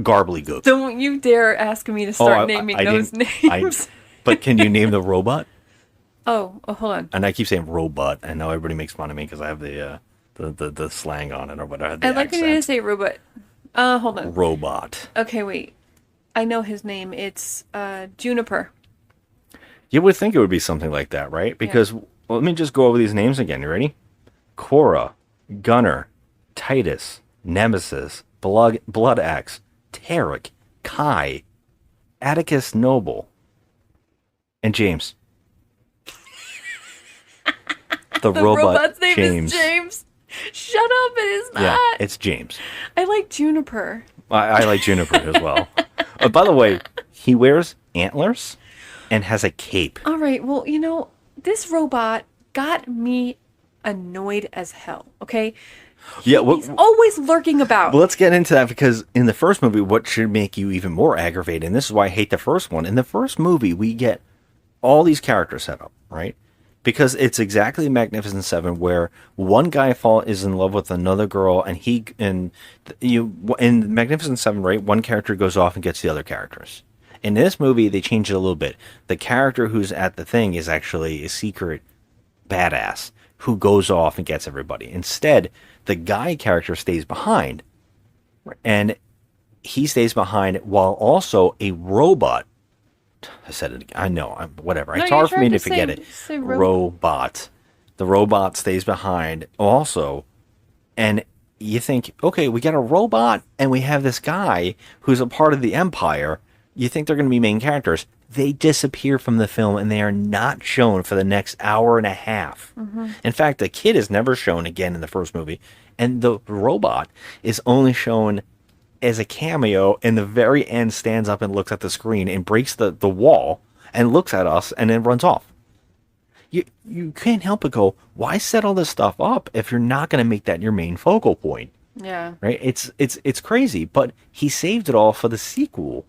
garbly-gook. Don't you dare ask me to start naming those names. But can you name the robot? Oh, hold on. And I keep saying robot. I know everybody makes fun of me because I have the slang on it or whatever. The I'd like you to accent. say robot. Hold on. Robot. Okay, wait. I know his name. It's Juniper. You would think it would be something like that, right? Because let me just go over these names again. You ready? Cora, Gunner, Titus, Nemesis, Blood Axe, Tarek, Kai, Atticus Noble, and James. The robot robot's name James. is James. Shut up! It is not. Yeah, it's James. I like Juniper. I like Juniper as well. By the way, he wears antlers and has a cape. All right. Well, this robot got me annoyed as hell. Okay. Yeah, He's always lurking about. well, let's get into that because in the first movie, what should make you even more aggravated, and this is why I hate the first one. In the first movie, we get all these characters set up, right? Because it's exactly Magnificent Seven, where one guy is in love with another girl, and in Magnificent Seven, right? One character goes off and gets the other characters. In this movie, they change it a little bit. The character who's at the thing is actually a secret badass who goes off and gets everybody. Instead, the guy character stays behind, and he stays behind while also a robot. I said it again. I know. Whatever. No, it's you hard for me tried to to forget say it. robot. Robot. The robot stays behind also. And you think, okay, we got a robot and we have this guy who's a part of the Empire. You think they're going to be main characters. They disappear from the film and they are not shown for the next hour and a half. Mm-hmm. In fact, the kid is never shown again in the first movie. And the robot is only shown as a cameo, in the very end stands up and looks at the screen and breaks the wall and looks at us and then runs off. You can't help but go, why set all this stuff up if you're not going to make that your main focal point? Yeah. Right? It's crazy, but he saved it all for the sequel,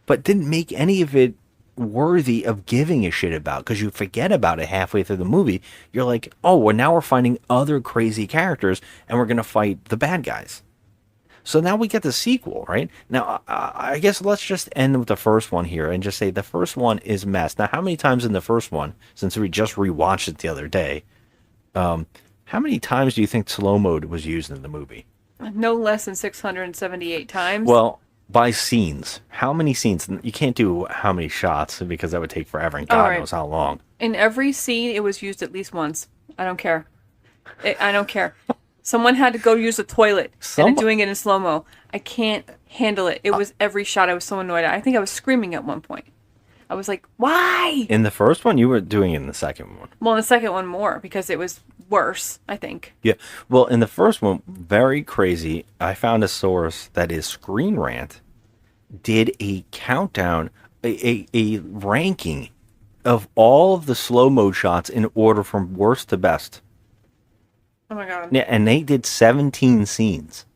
but didn't make any of it worthy of giving a shit about, because you forget about it halfway through the movie. You're like, oh, well, now we're finding other crazy characters and we're going to fight the bad guys. So now we get the sequel, right? Now, I guess let's just end with the first one here and just say the first one is mess. Now, how many times in the first one, since we just rewatched it the other day, how many times do you think slow mode was used in the movie? No less than 678 times. Well, by scenes. How many scenes? You can't do how many shots because that would take forever and God knows how long. In every scene, it was used at least once. I don't care. I don't care. Someone had to go use the toilet, and they're doing it in slow-mo. I can't handle it. It was every shot. I was so annoyed. I think I was screaming at one point. I was like, why? In the first one, you were doing it in the second one. Well, in the second one more, because it was worse, I think. Yeah. Well, in the first one, very crazy, I found a source that is Screen Rant did a countdown, a ranking of all of the slow-mo shots in order from worst to best. Oh my god. Yeah, and they did 17 scenes.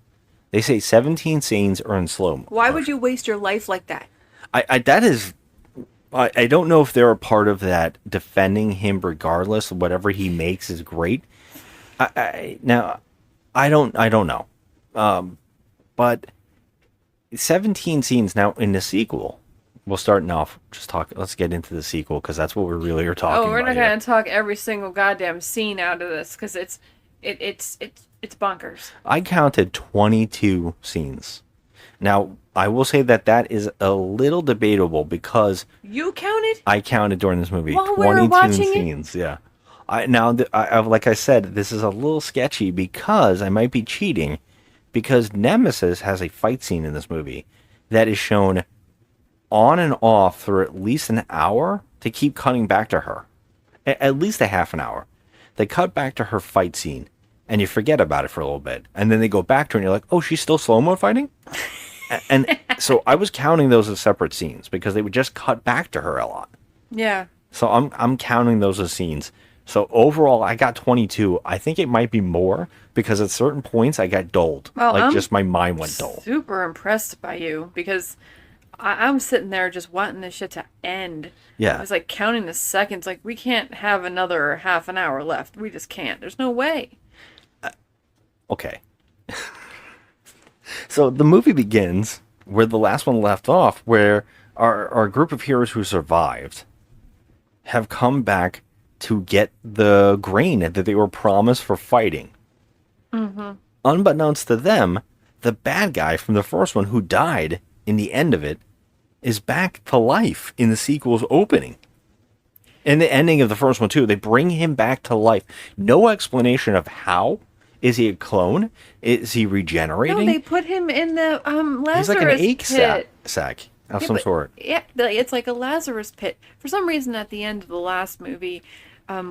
They say 17 scenes are in slow-mo. Why would you waste your life like that? I don't know if they're a part of that defending him regardless. Whatever he makes is great. Now, I don't know. But 17 scenes now in the sequel. We'll start off. Let's get into the sequel because that's what we really are talking about. Oh, we're not here. going to talk every single goddamn scene out of this because it's bonkers. I counted 22 scenes. Now, I will say that is a little debatable because You counted? I counted during this movie While we were 22 watching it? scenes. Yeah. Like I said, this is a little sketchy because I might be cheating because Nemesis has a fight scene in this movie that is shown on and off for at least an hour to keep cutting back to her. At least a half an hour. They cut back to her fight scene, and you forget about it for a little bit. And then they go back to her, and you're like, oh, she's still slow-mo fighting? And so I was counting those as separate scenes, because they would just cut back to her a lot. Yeah. So I'm counting those as scenes. So overall, I got 22. I think it might be more, because at certain points, I got dulled. Well, like, I'm just my mind went dull. Super impressed by you, because I'm sitting there just wanting this shit to end. Yeah. I was like counting the seconds, like, we can't have another half an hour left. We just can't. There's no way. Okay. So the movie begins where the last one left off, where our group of heroes who survived have come back to get the grain that they were promised for fighting. Mm-hmm. Unbeknownst to them, the bad guy from the first one who died in the end of it is back to life in the sequel's opening. In the ending of the first one, too, they bring him back to life. No explanation of how. Is he a clone? Is he regenerating? No, they put him in the Lazarus He's like an egg pit. sack of some sort. Yeah, it's like a Lazarus pit. For some reason, at the end of the last movie,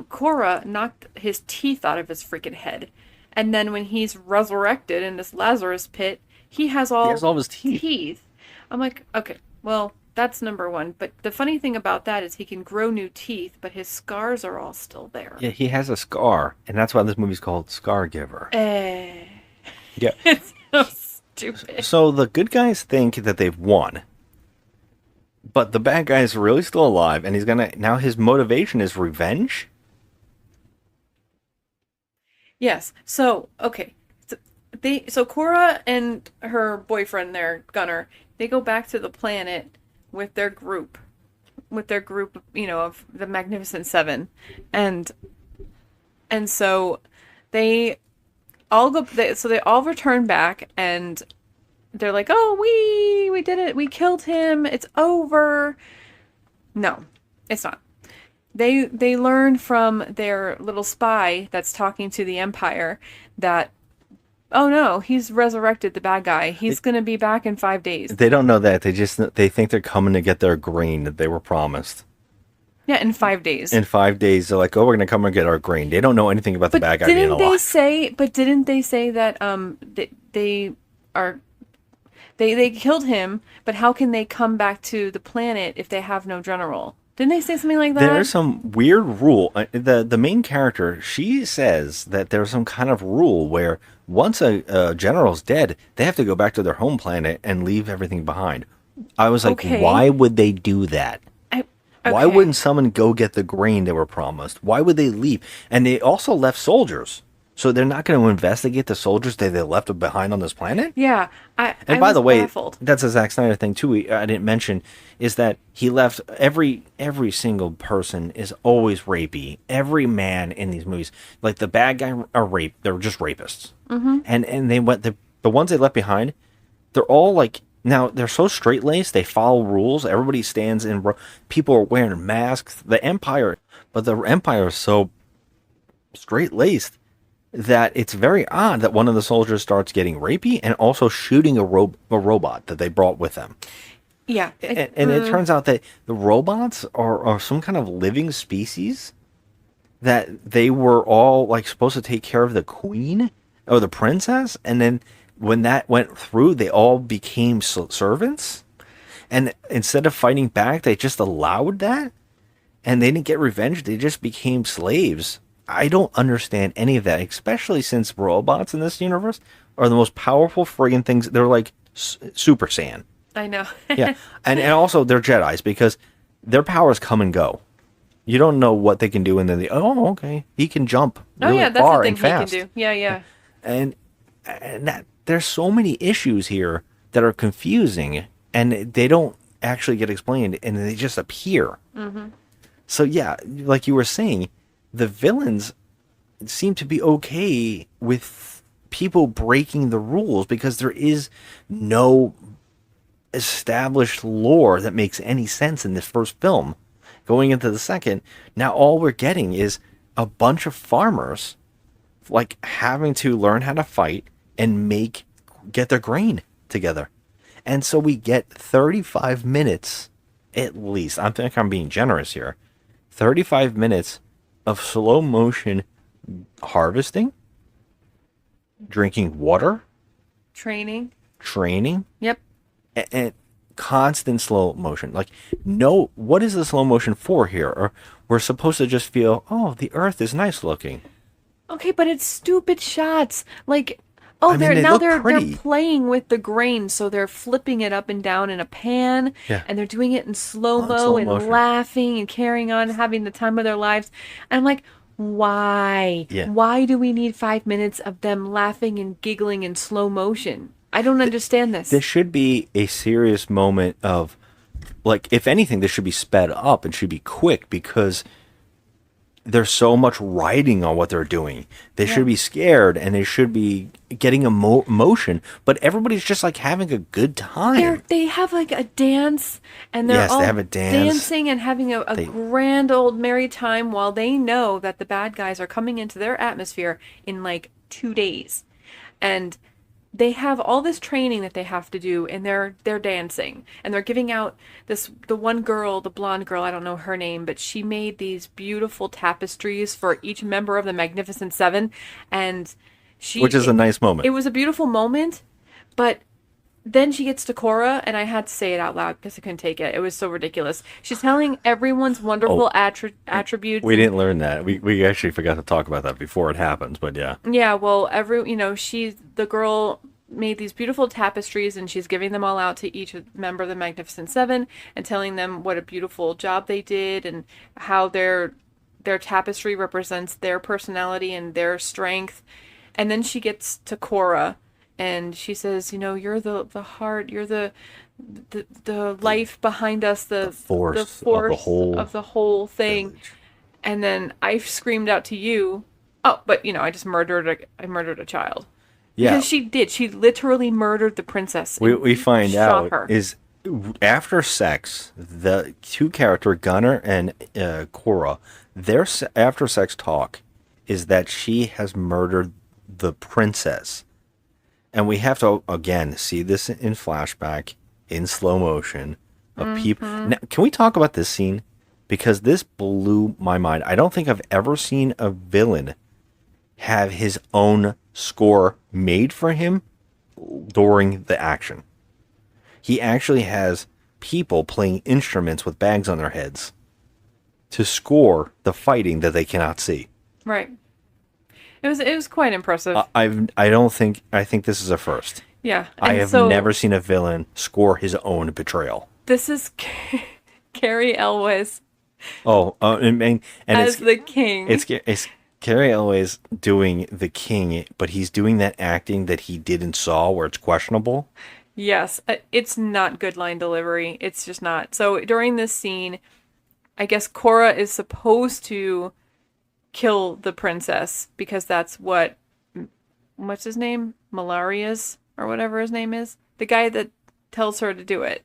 Cora knocked his teeth out of his freaking head. And then when he's resurrected in this Lazarus pit, he has all of his teeth. I'm like, okay, well, that's number one. But the funny thing about that is he can grow new teeth, but his scars are all still there. Yeah, he has a scar, and that's why this movie's called Scar Giver. Yeah. It's so stupid. So the good guys think that they've won, but the bad guy is really still alive, and now his motivation is revenge. Yes. So, okay. So Cora and her boyfriend there, Gunnar, they go back to the planet with their group, of the Magnificent Seven, and so they all go. They all return back, and they're like, "Oh, we did it. We killed him. It's over." No, it's not. They learn from their little spy that's talking to the Empire that, oh no, he's resurrected the bad guy. He's going to be back in 5 days. They don't know that. They think they're coming to get their grain that they were promised. Yeah, in 5 days. In 5 days, they're like, oh, we're going to come and get our grain. They don't know anything about the bad guy being alive. Didn't they say that they killed him, but how can they come back to the planet if they have no general? Didn't they say something like that? There's some weird rule. The main character, she says that there's some kind of rule where once a general's dead, they have to go back to their home planet and leave everything behind. I was like, Okay. Why would they do that? Why Okay. wouldn't someone go get the grain they were promised? Why would they leave? And they also left soldiers. So they're not going to investigate the soldiers that they left behind on this planet? Yeah. And by the way, baffled. that's a Zack Snyder thing too. I didn't mention is that he left every single person is always rapey. Every man in these movies, like the bad guy, are rape. They're just rapists. Mm-hmm. And they went the ones they left behind. They're all like now they're so straight laced. They follow rules. Everybody stands in. People are wearing masks. The Empire is so straight laced that it's very odd that one of the soldiers starts getting rapey and also shooting a robot that they brought with them. Yeah. And it turns out that the robots are some kind of living species that they were all like supposed to take care of the queen or the princess. And then when that went through, they all became servants. And instead of fighting back, they just allowed that. And they didn't get revenge. They just became slaves. I don't understand any of that, especially since robots in this universe are the most powerful friggin' things. They're like Super Saiyan. I know. Yeah. And also they're Jedis because their powers come and go. You don't know what they can do, and then okay, he can jump really that's far the thing and fast. he can do. Yeah. And that there's so many issues here that are confusing, and they don't actually get explained, and they just appear. Mm-hmm. So yeah, like you were saying, the villains seem to be okay with people breaking the rules because there is no established lore that makes any sense in this first film. Going into the second, now all we're getting is a bunch of farmers like having to learn how to fight and get their grain together. And so we get 35 minutes, at least. I think I'm being generous here. 35 minutes of slow motion harvesting, drinking water, Training. training, Yep. and constant slow motion. Like, no, what is the slow motion for here? Or we're supposed to just feel, oh, the earth is nice looking. Okay, but it's stupid shots. Like, oh, I mean, they look they're pretty. playing with the grain, so they're flipping it up and down in a pan, Yeah. and they're doing it in slow On mo slow and motion. laughing and carrying on, having the time of their lives. And I'm like, why? Yeah. Why do we need 5 minutes of them laughing and giggling in slow motion? I don't understand this. This should be a serious moment of, like, if anything, this should be sped up and should be quick because there's so much riding on what they're doing. They should be scared and they should be getting emotion, but everybody's just like having a good time. They have like a dance, and they're Yes, they all have a dance. dancing and having a grand old merry time while they know that the bad guys are coming into their atmosphere in like 2 days. And they have all this training that they have to do, and they're dancing, and they're giving out the one girl, the blonde girl, I don't know her name, but she made these beautiful tapestries for each member of the Magnificent Seven, and Which is a nice moment. It was a beautiful moment, but then she gets to Cora, and I had to say it out loud because I couldn't take it. It was so ridiculous. She's telling everyone's wonderful attributes. We didn't learn that. We actually forgot to talk about that before it happens, but yeah. Yeah, well, the girl made these beautiful tapestries, and she's giving them all out to each member of the Magnificent Seven and telling them what a beautiful job they did and how their tapestry represents their personality and their strength. And then she gets to Cora, and she says, you're the heart, you're the life behind us, the force of the whole thing. village. And then I screamed out to you, oh, but I just murdered a child. Yeah. Because she did. She literally murdered the princess. We find shot out her. is after sex, the two character Gunnar and Cora, their after sex talk is that she has murdered the princess. And we have to, again, see this in flashback, in slow motion, of people. Now, can we talk about this scene? Because this blew my mind. I don't think I've ever seen a villain have his own score made for him during the action. He actually has people playing instruments with bags on their heads to score the fighting that they cannot see. Right. It was quite impressive. I think this is a first. Yeah. I And have so never seen a villain score his own betrayal. This is Carrie Elwes And as it's the king. it's Carrie Elwes doing the king, but he's doing that acting that he did in Saw, where it's questionable. Yes, it's not good line delivery. It's just not. So during this scene, I guess Cora is supposed to kill the princess because that's what's his name? Malaria's or whatever his name is. The guy that tells her to do it.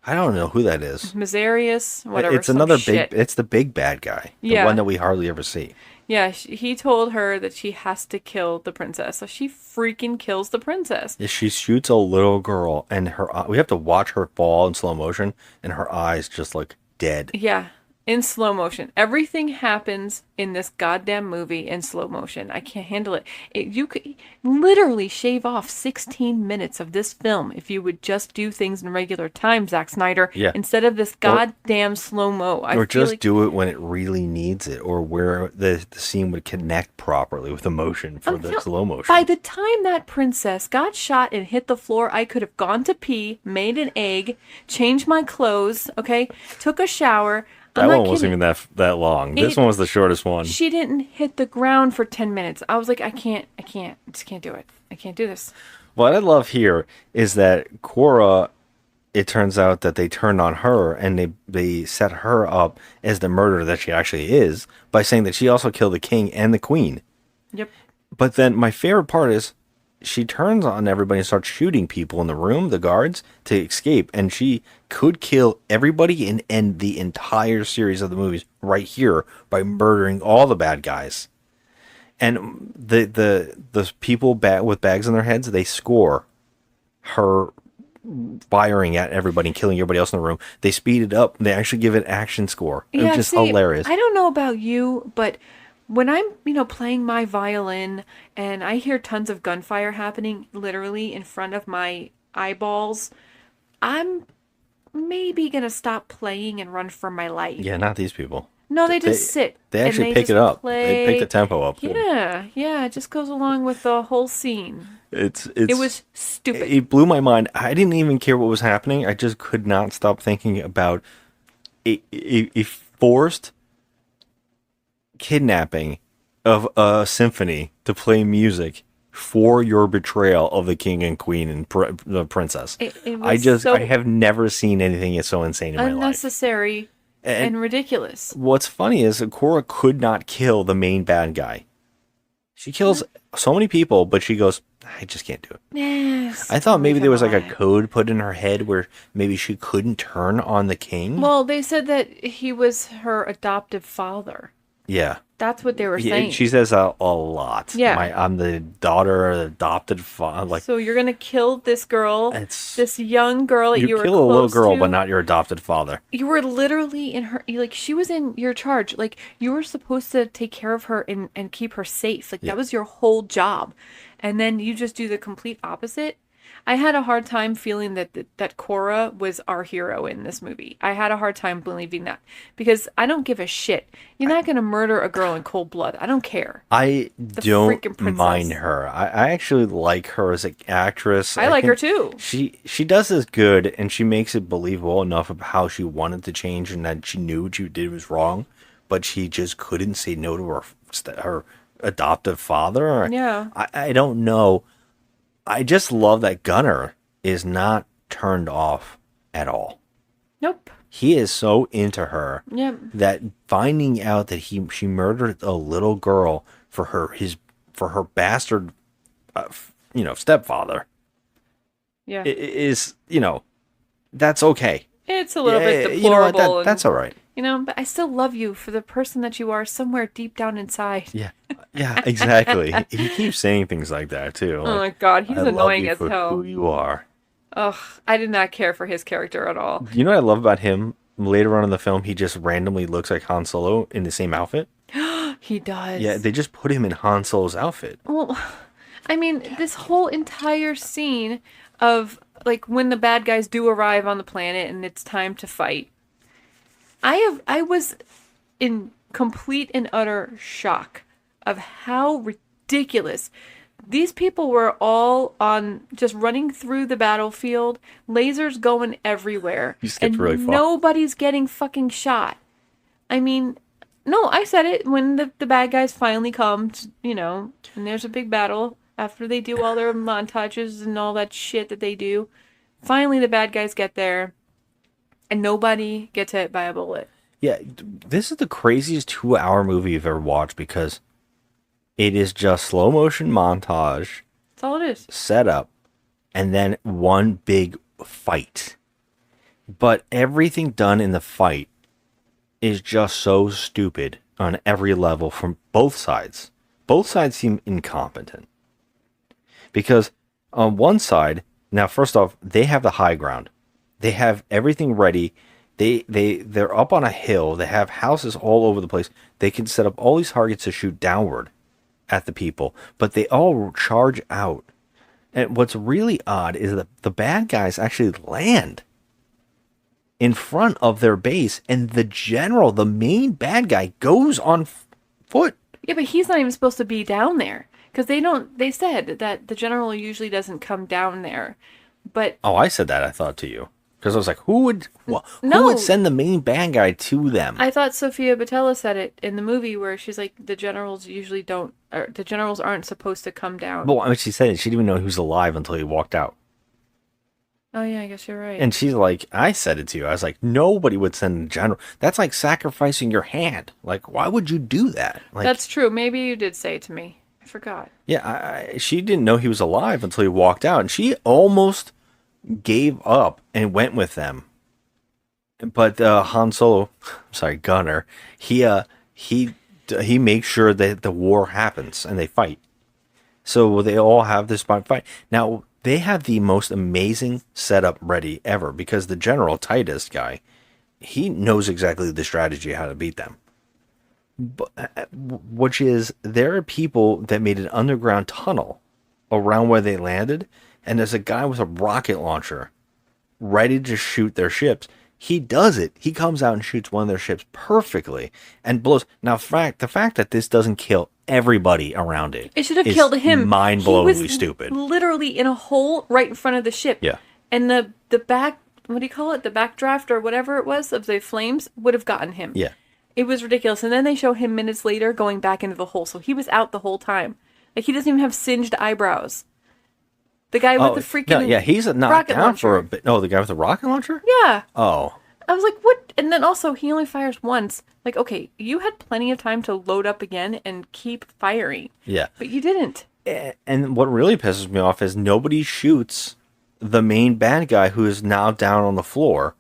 I don't know who that is. Mazarius, whatever. It's another shit. big. It's the big bad guy. The Yeah. one that we hardly ever see. Yeah, he told her that she has to kill the princess. So she freaking kills the princess. Yeah, she shoots a little girl, and we have to watch her fall in slow motion, and her eyes just look dead. Yeah, in slow motion. Everything happens in this goddamn movie in slow motion. I can't handle it. You could literally shave off 16 minutes of this film if you would just do things in regular time, Zack Snyder, Yeah. instead of this goddamn slow-mo. Or just do it when it really needs it, or where the scene would connect properly with emotion for the slow motion. By the time that princess got shot and hit the floor, I could have gone to pee, made an egg, changed my clothes, okay, took a shower. That one wasn't even that long. This one was the shortest one. She didn't hit the ground for 10 minutes. I was like, I just can't do it. I can't do this. What I love here is that Cora, it turns out that they turned on her and they set her up as the murderer that she actually is by saying that she also killed the king and the queen. Yep. But then my favorite part is she turns on everybody and starts shooting people in the room, the guards, to escape. And she could kill everybody and end the entire series of the movies right here by murdering all the bad guys. And the people with bags on their heads, they score her firing at everybody and killing everybody else in the room. They speed it up. They actually give it an action score. It was just hilarious. I don't know about you, but when I'm, playing my violin and I hear tons of gunfire happening literally in front of my eyeballs, I'm maybe going to stop playing and run for my life. Yeah, not these people. No, they just sit. They actually and pick it up. Play. They pick the tempo up. Yeah, it just goes along with the whole scene. It was stupid. It blew my mind. I didn't even care what was happening. I just could not stop thinking about a forced kidnapping of a symphony to play music for your betrayal of the king and queen and the princess. It was I have never seen anything so insane in my life. Unnecessary and ridiculous. What's funny is Korra could not kill the main bad guy. She kills so many people, but she goes, I just can't do it. Yes. I thought maybe there was like a code put in her head where maybe she couldn't turn on the king. Well, they said that he was her adoptive father. Yeah. That's what they were saying. She says a lot. Yeah. I'm the daughter of the adopted father. Like, so you're going to kill this girl, this young girl that you were kill a little girl, to. but not your adopted father. You were literally in her, like, she was in your charge. Like, you were supposed to take care of her and keep her safe. Like, that was your whole job. And then you just do the complete opposite. I had a hard time feeling that Korra was our hero in this movie. I had a hard time believing that because I don't give a shit. You're not going to murder a girl in cold blood. I don't care. I don't mind her. I actually like her as an actress. I like her too. She does this good, and she makes it believable enough of how she wanted to change and that she knew what she did was wrong, but she just couldn't say no to her adoptive father. Yeah. I don't know. I just love that Gunnar is not turned off at all. Nope. He is so into her that finding out that she murdered a little girl for her bastard, stepfather. Yeah. Is that's okay. It's a little bit deplorable. You know what, that's all right. But I still love you for the person that you are somewhere deep down inside. Yeah, exactly. He keeps saying things like that too. Oh my god, he's annoying as for hell. Who you are. Ugh, I did not care for his character at all. You know what I love about him? Later on in the film, he just randomly looks like Han Solo in the same outfit. He does. Yeah, they just put him in Han Solo's outfit. Well, I mean, this whole entire scene of like when the bad guys do arrive on the planet and it's time to fight. I was in complete and utter shock of how ridiculous these people were all on, just running through the battlefield, lasers going everywhere, you skipped really far. Nobody's getting fucking shot. I mean, no, I said it when the bad guys finally come, and there's a big battle after they do all their montages and all that shit that they do. Finally, the bad guys get there. And nobody gets hit by a bullet. Yeah, this is the craziest 2-hour movie you've ever watched because it is just slow motion montage. That's all it is. Set up, and then one big fight. But everything done in the fight is just so stupid on every level from both sides. Both sides seem incompetent. Because on one side, now first off, they have the high ground. They have everything ready. They're up on a hill. They have houses all over the place. They can set up all these targets to shoot downward at the people, but they all charge out. And what's really odd is that the bad guys actually land in front of their base, and the general, the main bad guy, goes on foot. Yeah, but he's not even supposed to be down there because they said that the general usually doesn't come down there. But I said that, I thought, to you. Because I was like, who would send the main bad guy to them? I thought Sofia Boutella said it in the movie where she's like, the generals aren't supposed to come down. Well, I mean, she said it. She didn't even know he was alive until he walked out. Oh, yeah, I guess you're right. And she's like, I said it to you. I was like, nobody would send a general. That's like sacrificing your hand. Like, why would you do that? Like, that's true. Maybe you did say it to me. I forgot. Yeah, she didn't know he was alive until he walked out. And she almost gave up and went with them. But Han Solo, Gunnar, he makes sure that the war happens and they fight. So they all have this fight. Now, they have the most amazing setup ready ever because the General Titus guy, he knows exactly the strategy how to beat them. Which is, there are people that made an underground tunnel around where they landed, and there's a guy with a rocket launcher ready to shoot their ships. He does it. He comes out and shoots one of their ships perfectly and blows. Now, the fact that this doesn't kill everybody around it. It should have killed him. Mind-blowingly stupid. Literally in a hole right in front of the ship. Yeah. And the back, what do you call it? The backdraft or whatever it was of the flames would have gotten him. Yeah. It was ridiculous. And then they show him minutes later going back into the hole. So he was out the whole time. Like, he doesn't even have singed eyebrows. The guy with the freaking he's not rocket down launcher. for a bit. No, the guy with the rocket launcher? Yeah. Oh. I was like, what? And then also, he only fires once. Like, okay, you had plenty of time to load up again and keep firing. Yeah. But you didn't. And what really pisses me off is nobody shoots the main bad guy who is now down on the floor.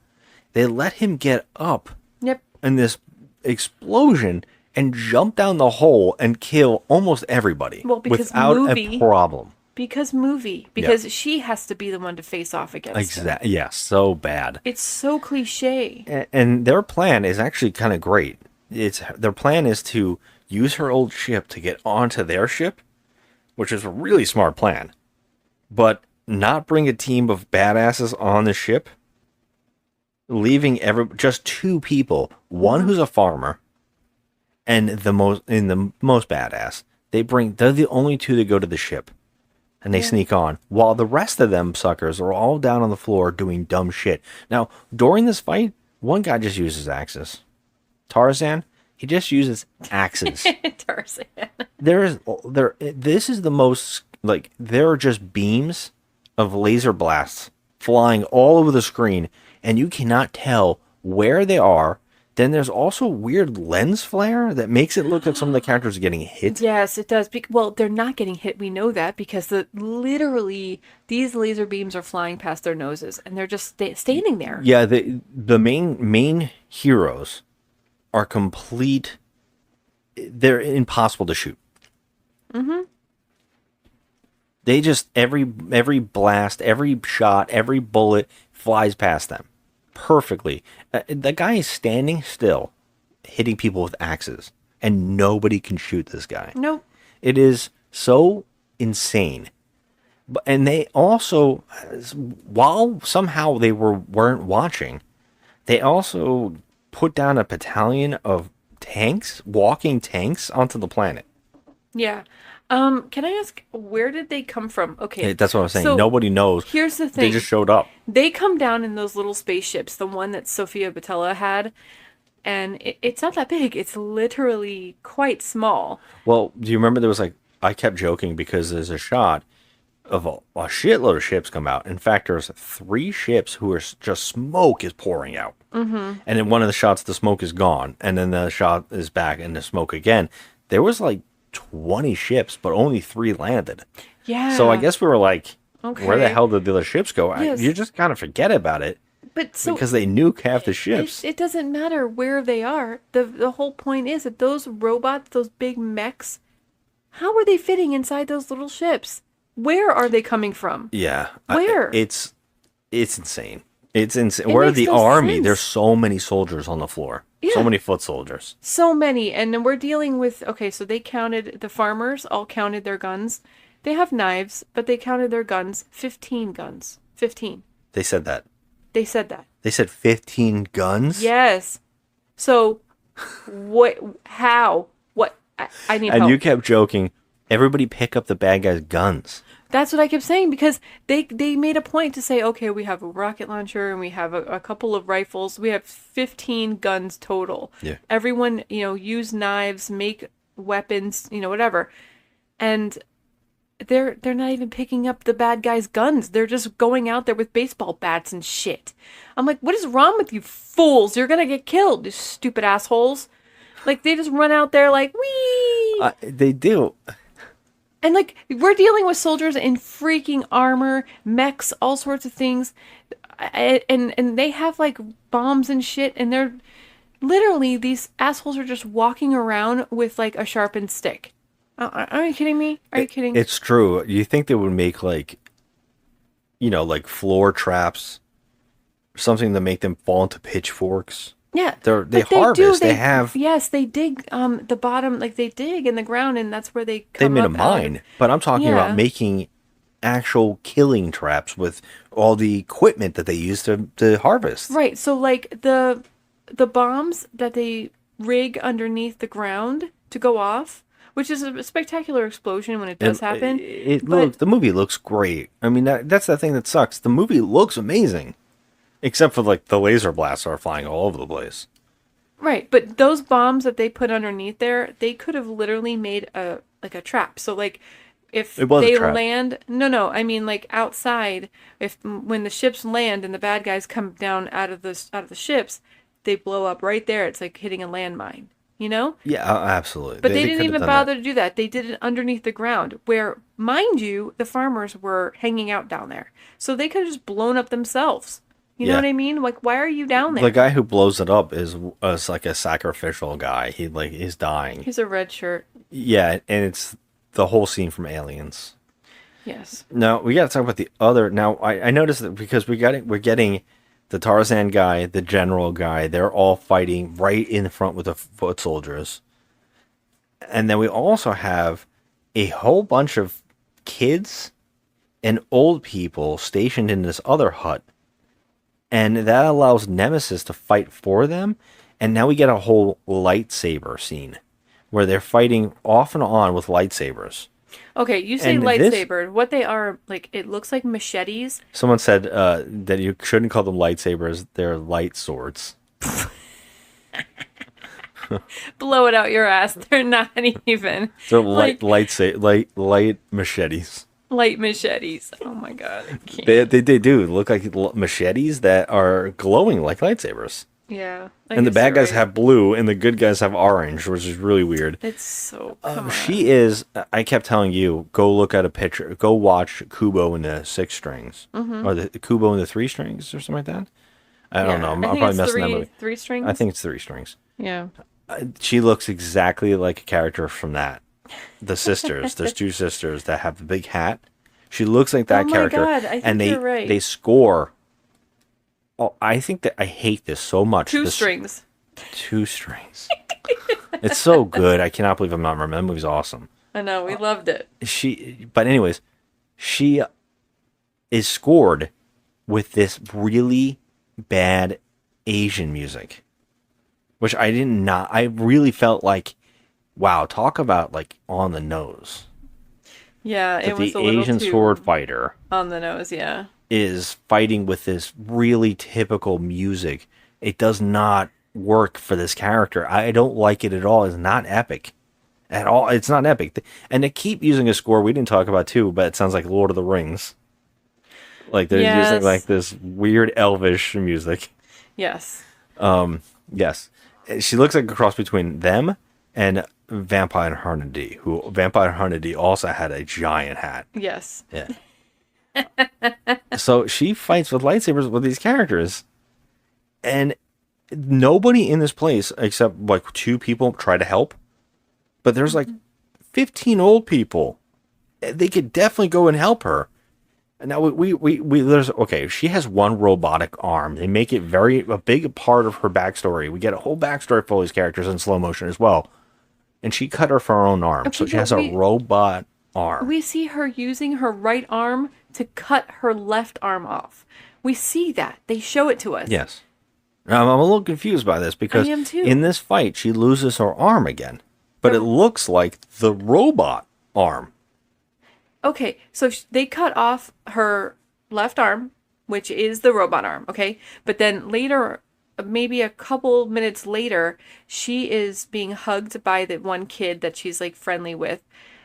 They let him get up Yep. in this explosion and jump down the hole and kill almost everybody without a problem. Because she has to be the one to face off against him. Exactly. Yeah, so bad. It's so cliche. And their plan is actually kind of great. Their plan is to use her old ship to get onto their ship, which is a really smart plan. But not bring a team of badasses on the ship, leaving just two people, one who's a farmer and the most badass. They're the only two that go to the ship. And they sneak on, while the rest of them suckers are all down on the floor doing dumb shit. Now, during this fight, one guy just uses axes. Tarzan, he just uses axes. Tarzan. This is the most, like, there are just beams of laser blasts flying all over the screen, and you cannot tell where they are. Then there's also weird lens flare that makes it look like some of the characters are getting hit. Yes, it does. Well, they're not getting hit. We know that because literally these laser beams are flying past their noses and they're just standing there. Yeah, the main heroes are complete. They're impossible to shoot. Mm-hmm. They just every blast, every shot, every bullet flies past them perfectly. The guy is standing still, hitting people with axes, and nobody can shoot this guy. Nope. It is so insane. And they also, while somehow they weren't watching, they also put down a battalion of walking tanks onto the planet. Yeah. Can I ask, where did they come from? Okay. That's what I'm saying. So, nobody knows. Here's the thing. They just showed up. They come down in those little spaceships, the one that Sofia Boutella had, and it's not that big. It's literally quite small. Well, do you remember I kept joking because there's a shot of a shitload of ships come out. In fact, there's 3 ships who are just smoke is pouring out. Mm-hmm. And in one of the shots, the smoke is gone. And then the shot is back and the smoke again. There was like 20 ships, but only 3 landed. Yeah. So I guess we were like, okay, where the hell did the other ships go? Yes. You just kind of forget about it. But because they nuke half the ships. It doesn't matter where they are. The whole point is that those robots, those big mechs, how are they fitting inside those little ships? Where are they coming from? Yeah. Where? It's insane. It's insane. Where the army? There's so many soldiers on the floor. Yeah. So many foot soldiers. So many. And then we're dealing with, okay, so they counted, the farmers all counted their guns. They have knives, but they counted their guns. 15 guns. 15. They said that. They said that. They said 15 guns? Yes. So, what, how, what, I need help. And you kept joking, everybody pick up the bad guy's guns. That's what I kept saying because they made a point to say, okay, we have a rocket launcher and we have a couple of rifles. We have 15 guns total. Yeah. Everyone, use knives, make weapons, whatever. And they're not even picking up the bad guys' guns. They're just going out there with baseball bats and shit. I'm like, what is wrong with you fools? You're going to get killed, you stupid assholes. Like, they just run out there like, wee! They do. And, like, we're dealing with soldiers in freaking armor, mechs, all sorts of things. And they have, like, bombs and shit. And they're literally, these assholes are just walking around with, like, a sharpened stick. Are you kidding me? Are you kidding? It's true. You think they would make, like, like floor traps, something to make them fall into pitchforks. Yeah, They but harvest. They have. Yes, they dig the bottom, like they dig in the ground, and that's where they They come made a up out of- mine, but I'm talking about Yeah. making actual killing traps with all the equipment that they use to harvest. Right. So like the bombs that they rig underneath the ground to go off, which is a spectacular explosion when it does happen. The movie looks great. I mean, that's the thing that sucks. The movie looks amazing, except for like the laser blasts are flying all over the place. Right, but those bombs that they put underneath there, they could have literally made a trap. So like if It was a they trap. land, no, I mean like outside, when the ships land and the bad guys come down out of the ships, they blow up right there. It's like hitting a landmine, you know? Yeah, absolutely. But they didn't could have even done bother that. to do that. They did it underneath the ground, where, mind you, the farmers were hanging out down there. So they could have just blown up themselves. You know Yeah. what I mean? Like, why are you down there? The guy who blows it up is like a sacrificial guy. He's dying. He's a red shirt. Yeah, and it's the whole scene from Aliens. Yes. Now we got to talk about the other. Now I noticed that because we're getting the Tarzan guy, the general guy. They're all fighting right in front with the foot soldiers, and then we also have a whole bunch of kids and old people stationed in this other hut, and that allows Nemesis to fight for them. And now we get a whole lightsaber scene where they're fighting off and on with lightsabers. Okay, you say And lightsaber. What they are, like, it looks like machetes. Someone said that you shouldn't call them lightsabers; they're light swords. Blow it out your ass. They're not even. They're Like- light machetes. Light machetes. Oh my god, I can't. They do look like machetes that are glowing like lightsabers. Yeah. I And the guess bad you're guys right. have blue, and the good guys have orange, which is really weird. It's so. Come on. She is. I kept telling you, go look at a picture. Go watch Kubo in the 6 strings, or the Kubo in the 3 strings, or something like that. I don't know. I'm I think probably it's messing that three, movie. 3 strings. I think it's 3 strings. Yeah. She looks exactly like a character from that. The sisters, there's 2 sisters that have the big hat. She looks like that Oh my character, God, I think and you're right. they score. Oh, I think that I hate this so much. 2 this- strings. 2 strings. It's so good. I cannot believe I'm not remembering. That movie's awesome. I know. We loved it. But anyways, she is scored with this really bad Asian music, which I really felt like, wow, talk about like on the nose. Yeah, it That was the a little Asian too sword fighter on the nose. Yeah. is fighting with this really typical music. It does not work for this character. I don't like it at all. It's not epic at all. It's not epic. And they keep using a score we didn't talk about too, but it sounds like Lord of the Rings. Like they're Yes. using like this weird elvish music. Yes. Yes. She looks like a cross between them and Vampire Hunter-D, who Vampire Hunter-D also had a giant hat. Yes. Yeah. So she fights with lightsabers with these characters, and nobody in this place except like 2 people try to help. But there's like 15 old people. They could definitely go and help her. And now there's okay. She has 1 robotic arm. They make it a big part of her backstory. We get a whole backstory for all these characters in slow motion as well. And she cut her for her own arm, so Okay, she has but a robot arm. We see her using her right arm to cut her left arm off. We see that. They show it to us. Yes. I'm a little confused by this because I am too. in this fight she loses her arm again, but it looks like the robot arm. Okay, so they cut off her left arm, which is the robot arm, okay? But then later, maybe a couple minutes later, she is being hugged by the one kid that she's like friendly with,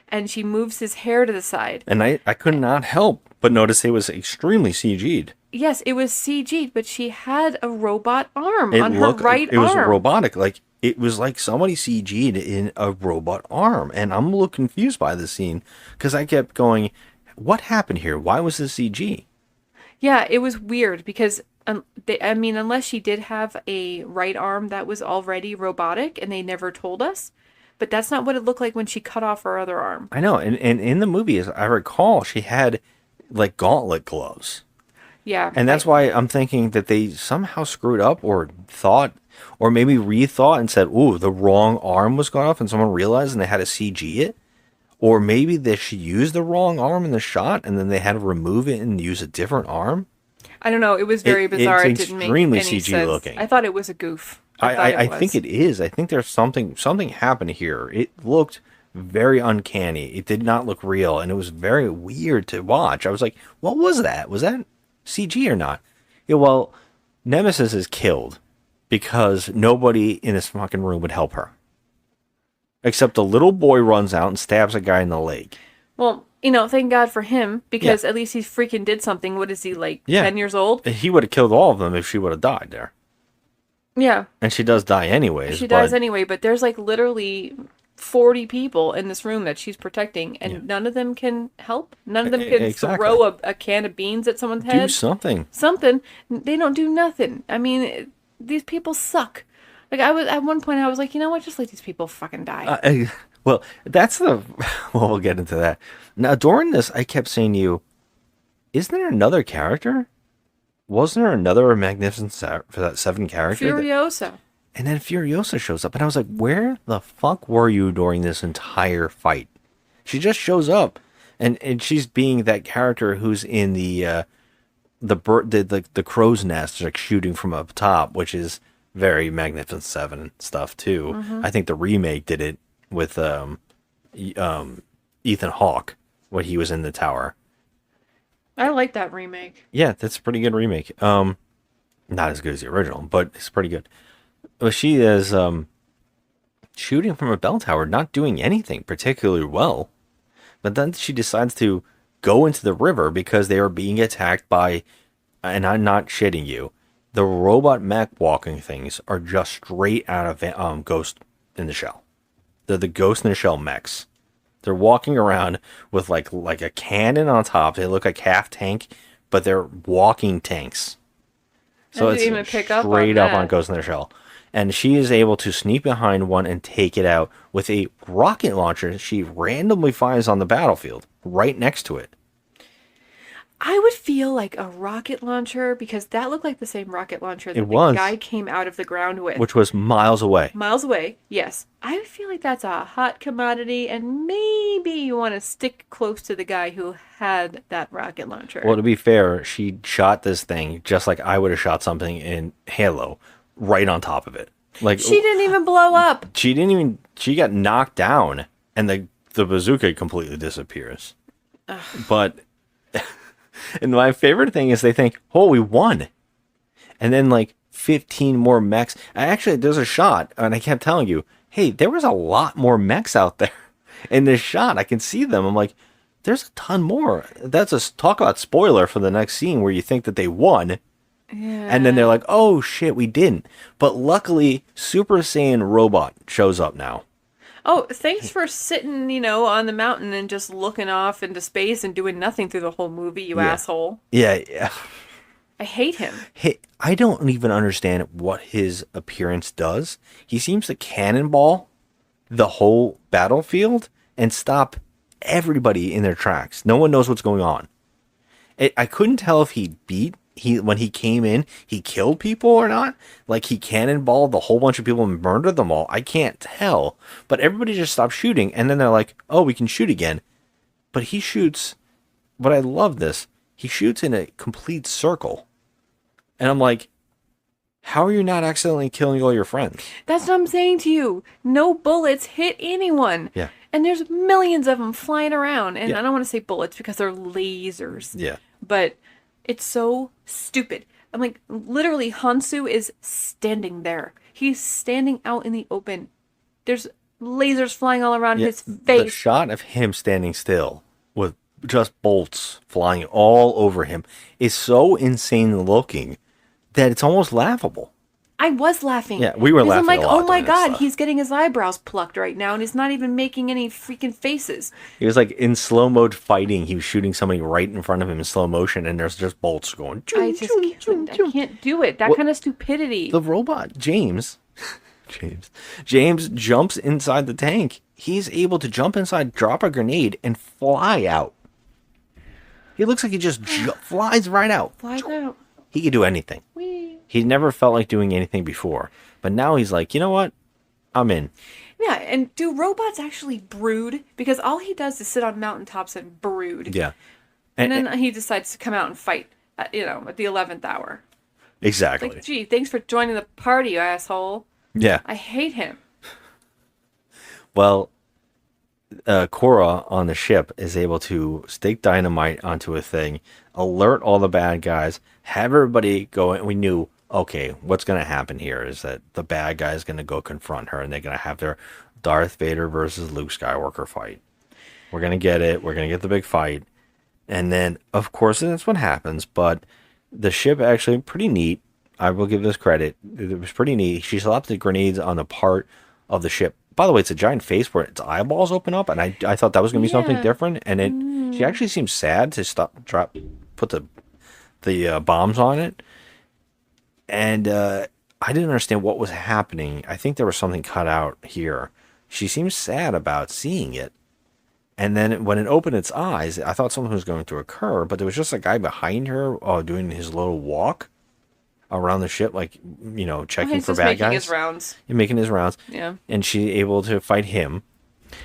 and she moves his hair to the side. And I could not help but notice it was extremely CG'd. Yes, it was CG'd, but she had a robot arm It on her looked right it was arm. robotic, like it was like somebody CG'd in a robot arm, and I'm a little confused by this scene because I kept going, "What happened here? Why was this CG?" Yeah, it was weird because unless she did have a right arm that was already robotic and they never told us, but that's not what it looked like when she cut off her other arm. I know, and in the movie, as I recall, she had like gauntlet gloves. Yeah. And that's why I'm thinking that they somehow screwed up or thought, or maybe rethought and said, ooh, the wrong arm was gone off and someone realized and they had to CG it. Or maybe they should use the wrong arm in the shot and then they had to remove it and use a different arm. I don't know. It was very bizarre. It It's didn't make extremely any CG sense. looking. I thought it was a goof. I think it is. I think there's something happened here. It looked very uncanny. It did not look real, and it was very weird to watch. I was like, what was that? Was that CG or not? Yeah, well, Nemesis is killed because nobody in this fucking room would help her. Except the little boy runs out and stabs a guy in the leg. Well, thank God for him, because at least he freaking did something. What is he, 10 years old? He would have killed all of them if she would have died there. Yeah. And she does die anyways. She dies anyway, but there's literally 40 people in this room that she's protecting, and none of them can help. None of them can throw a can of beans at someone's head. Do something. Something. They don't do nothing. I mean, these people suck. At one point I was like, you know what? Just let these people fucking die. Well, we'll get into that. Now, during this, I kept saying to you, isn't there another character? Wasn't there another Magnificent Seven character? Furiosa. And then Furiosa shows up, and I was like, where the fuck were you during this entire fight? She just shows up, and she's being that character who's in the crow's nest, like shooting from up top, which is very Magnificent Seven stuff too. Mm-hmm. I think the remake did it with Ethan Hawke when he was in the tower. I like that remake. Yeah, that's a pretty good remake. Not as good as the original, but it's pretty good. Well, she is shooting from a bell tower, not doing anything particularly well. But then she decides to go into the river because they are being attacked by, and I'm not shitting you, the robot mech walking things are just straight out of Ghost in the Shell. They're the Ghost in the Shell mechs. They're walking around with like a cannon on top. They look like half tank, but they're walking tanks. So it's even pick up straight on up on that. Ghost in the Shell. And she is able to sneak behind one and take it out with a rocket launcher she randomly finds on the battlefield, right next to it. I would feel like a rocket launcher, because that looked like the same rocket launcher that It was. the guy came out of the ground with. Which was miles away. Miles away, yes. I would feel like that's a hot commodity, and maybe you want to stick close to the guy who had that rocket launcher. Well, to be fair, she shot this thing just like I would have shot something in Halo, right on top of it. Like she didn't even blow up. She got knocked down, and the bazooka completely disappears. Ugh. But, and my favorite thing is they think, oh, we won. And then 15 more mechs. Actually, there's a shot, and I kept telling you, hey, there was a lot more mechs out there. In this shot, I can see them. I'm like, there's a ton more. That's a talk about spoiler for the next scene where you think that they won. Yeah. And then they're like, oh shit, we didn't. But luckily, Super Saiyan Robot shows up now. Oh, thanks for sitting, on the mountain and just looking off into space and doing nothing through the whole movie, you asshole. Yeah. I hate him. Hey, I don't even understand what his appearance does. He seems to cannonball the whole battlefield and stop everybody in their tracks. No one knows what's going on. I couldn't tell if when he came in, he killed people or not. Like he cannonballed the whole bunch of people and murdered them all. I can't tell. But everybody just stopped shooting. And then they're like, oh, we can shoot again. But he shoots. But I love this. He shoots in a complete circle. And I'm like, how are you not accidentally killing all your friends? That's what I'm saying to you. No bullets hit anyone. Yeah. And there's millions of them flying around. And I don't want to say bullets because they're lasers. Yeah. But it's so stupid. I'm like, literally, Hansu is standing there. He's standing out in the open. There's lasers flying all around his face. The shot of him standing still with just bolts flying all over him is so insane looking that it's almost laughable. I was laughing. Yeah, we were laughing I'm like, a lot oh my during this god, stuff. he's getting his eyebrows plucked right now, and he's not even making any freaking faces. He was like in slow mode fighting. He was shooting somebody right in front of him in slow motion, and there's just bolts going. I can't do it. That kind of stupidity. The robot, James jumps inside the tank. He's able to jump inside, drop a grenade, and fly out. He looks like he just flies right out. Flies out. He could do anything. Whee. He never felt like doing anything before. But now he's like, you know what? I'm in. Yeah, and do robots actually brood? Because all he does is sit on mountaintops and brood. Yeah. And then he decides to come out and fight, at the 11th hour. Exactly. Like, gee, thanks for joining the party, you asshole. Yeah. I hate him. Well, Korra on the ship is able to stake dynamite onto a thing, alert all the bad guys, have everybody go, and we knew, okay, what's going to happen here is that the bad guy is going to go confront her, and they're going to have their Darth Vader versus Luke Skywalker fight. We're going to get it. We're going to get the big fight. And then, of course, that's what happens, but the ship actually pretty neat. I will give this credit. It was pretty neat. She slapped the grenades on the part of the ship. By the way, it's a giant face where its eyeballs open up, and I thought that was going to be something different. And she actually seems sad to put the bombs on it. And I didn't understand what was happening. I think there was something cut out here. She seems sad about seeing it. And then when it opened its eyes, I thought something was going to occur, but there was just a guy behind her doing his little walk around the ship, like, checking for bad guys. He's making his rounds. Making his rounds. Yeah. And she able to fight him.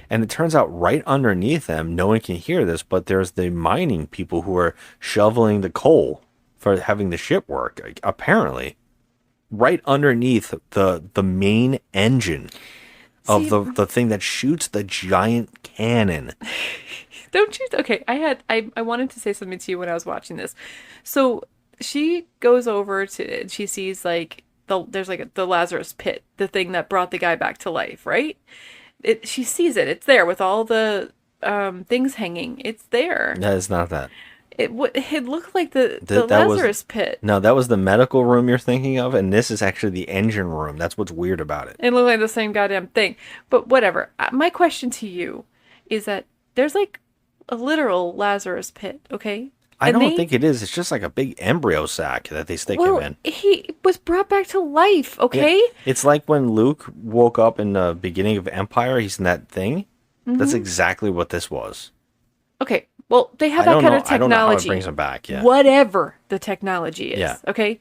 And it turns out right underneath them, no one can hear this, but there's the mining people who are shoveling the coal for having the ship work, apparently. Right underneath the main engine of the thing that shoots the giant cannon. Don't you? Okay, I wanted to say something to you when I was watching this. So she goes over to, and she sees there's the Lazarus pit, the thing that brought the guy back to life, right? She sees it. It's there with all the things hanging. It's there. No, it's not that. It looked like the Lazarus pit. No, that was the medical room you're thinking of, and this is actually the engine room. That's what's weird about it. It looked like the same goddamn thing. But whatever. My question to you is that there's a literal Lazarus pit, okay? I don't think it is. It's just like a big embryo sac that they stick him in. He was brought back to life, okay? Yeah. It's like when Luke woke up in the beginning of Empire, he's in that thing. Mm-hmm. That's exactly what this was. Okay. Well, they have that kind of technology. I don't know how it brings them back, yeah. Whatever the technology is, okay?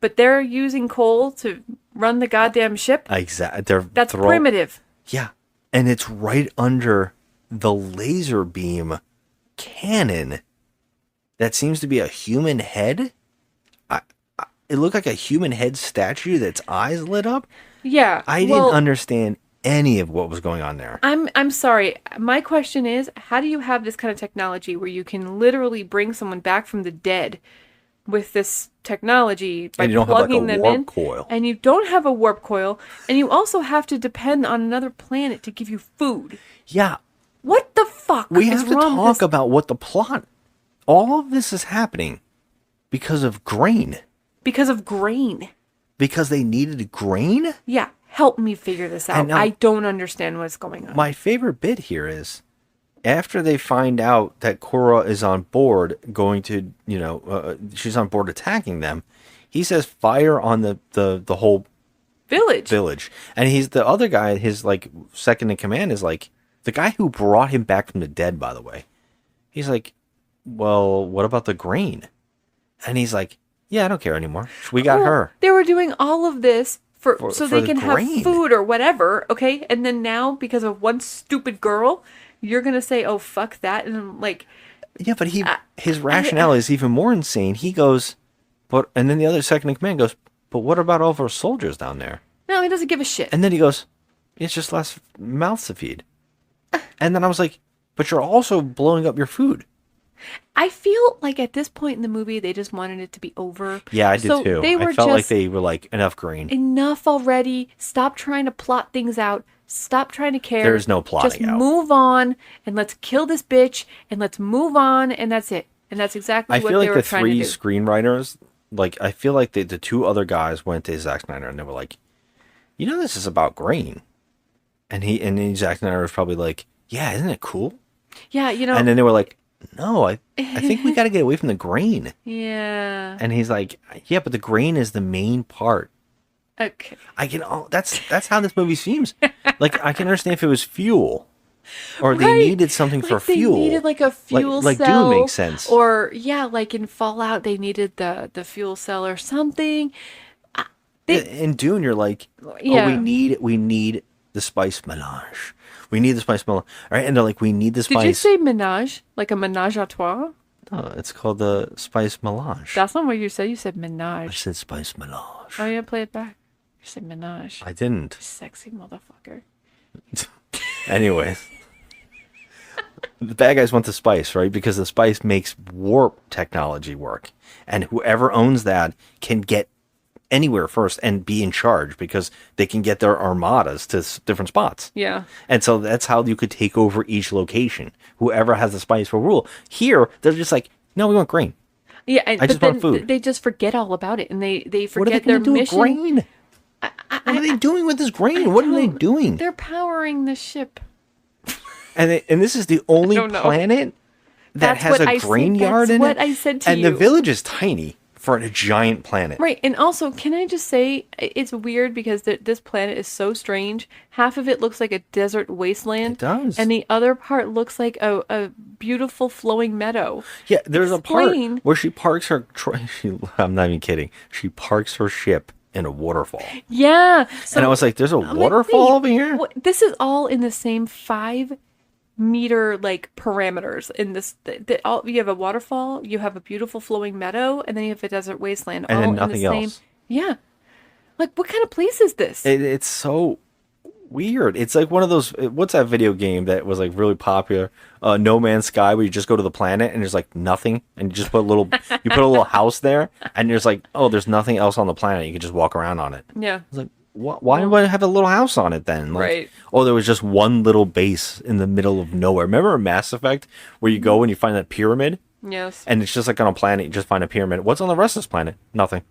But they're using coal to run the goddamn ship? Exactly. That's primitive. Yeah. And it's right under the laser beam cannon that seems to be a human head. It looked like a human head statue that's eyes lit up. Yeah. I didn't understand any of what was going on there. I'm sorry. My question is, how do you have this kind of technology where you can literally bring someone back from the dead with this technology by plugging them in? Coil. And you don't have a warp coil, and you also have to depend on another planet to give you food. Yeah. What the fuck? We have to talk about what the plot. All of this is happening because of grain. Because of grain. Because they needed grain? Yeah. Help me figure this out. I don't understand what's going on. My favorite bit here is after they find out that Korra is on board going to, she's on board attacking them, he says fire on the whole village. And he's the other guy, his second in command is the guy who brought him back from the dead, by the way. He's like, well, what about the grain? And he's like, yeah, I don't care anymore. We got her. They were doing all of this so they can have food or whatever, okay? And then now, because of one stupid girl, you're going to say, oh, fuck that. And I'm like... Yeah, but his rationale is even more insane. He goes, and then the other second in command goes, but what about all of our soldiers down there? No, he doesn't give a shit. And then he goes, it's just less mouths to feed. And then I was like, but you're also blowing up your food. I feel like at this point in the movie, they just wanted it to be over. Yeah, I did too. I felt like they were like, enough grain. Enough already. Stop trying to plot things out. Stop trying to care. There's no plotting out. Just move on, and let's kill this bitch, and let's move on, and that's it. And that's exactly what they were trying to do. I feel like the three screenwriters, I feel like the two other guys went to Zack Snyder, and they were like, this is about grain. And then Zack Snyder was probably like, yeah, isn't it cool? Yeah, And then they were like, no, I think we got to get away from the grain. Yeah. And he's like, yeah, but the grain is the main part. Okay. That's how this movie seems. I can understand if it was fuel, Or they Right. needed something for Like they fuel. needed like a fuel like cell. Dune makes sense. Or yeah, like in Fallout they needed the fuel cell or something. In Dune, you're like, Yeah. oh, we need the spice melange. We need the spice melange. All right, and they're like, we need the spice. Did you say menage? Like a menage a trois? No, it's called the spice melange. That's not what you said. You said I menage. said spice melange. Oh yeah, play it back. You said menage. I didn't. Sexy motherfucker. Anyways. The bad guys want the spice, right? Because the spice makes warp technology work. And whoever owns that can get anywhere first and be in charge because they can get their armadas to different spots. Yeah. And so that's how you could take over each location. Whoever has the spice will rule. Here, they're just like, no, we want grain. Yeah, I just want food. They just forget all about it, and they What are they forget their going to do mission. with grain? What are they doing with this grain? What are they doing? They're powering the ship. And this is the only don't know. planet that That's has what a I grain said- yard that's in what it. I said to and the you. village is tiny for a giant planet. Right, and also, can I just say, it's weird because this planet is so strange. Half of it looks like a desert wasteland. It does. And the other part looks like a beautiful flowing meadow. Yeah, there's a part Explain. where she parks her. I'm not even kidding. She parks her ship in a waterfall, Yeah. So and I was like, "There's a I'm like, waterfall wait, over here." This is all in the same 5-meter like parameters in this. You have a waterfall, you have a beautiful flowing meadow, and then you have a desert wasteland. And all then in nothing the same. else. Yeah. Like, what kind of place is this? It's so weird. It's like one of those. What's that video game that was like really popular? No Man's Sky, where you just go to the planet and there's like nothing, and you just put a little. You put a little house there, and there's like, oh, there's nothing else on the planet. You can just walk around on it. Yeah. It's like, why would I have a little house on it then? Like, Right. Oh, there was just one little base in the middle of nowhere. Remember Mass Effect, where you go and you find that pyramid, Yes. and it's just like on a planet, you just find a pyramid. What's on the rest of this planet? Nothing.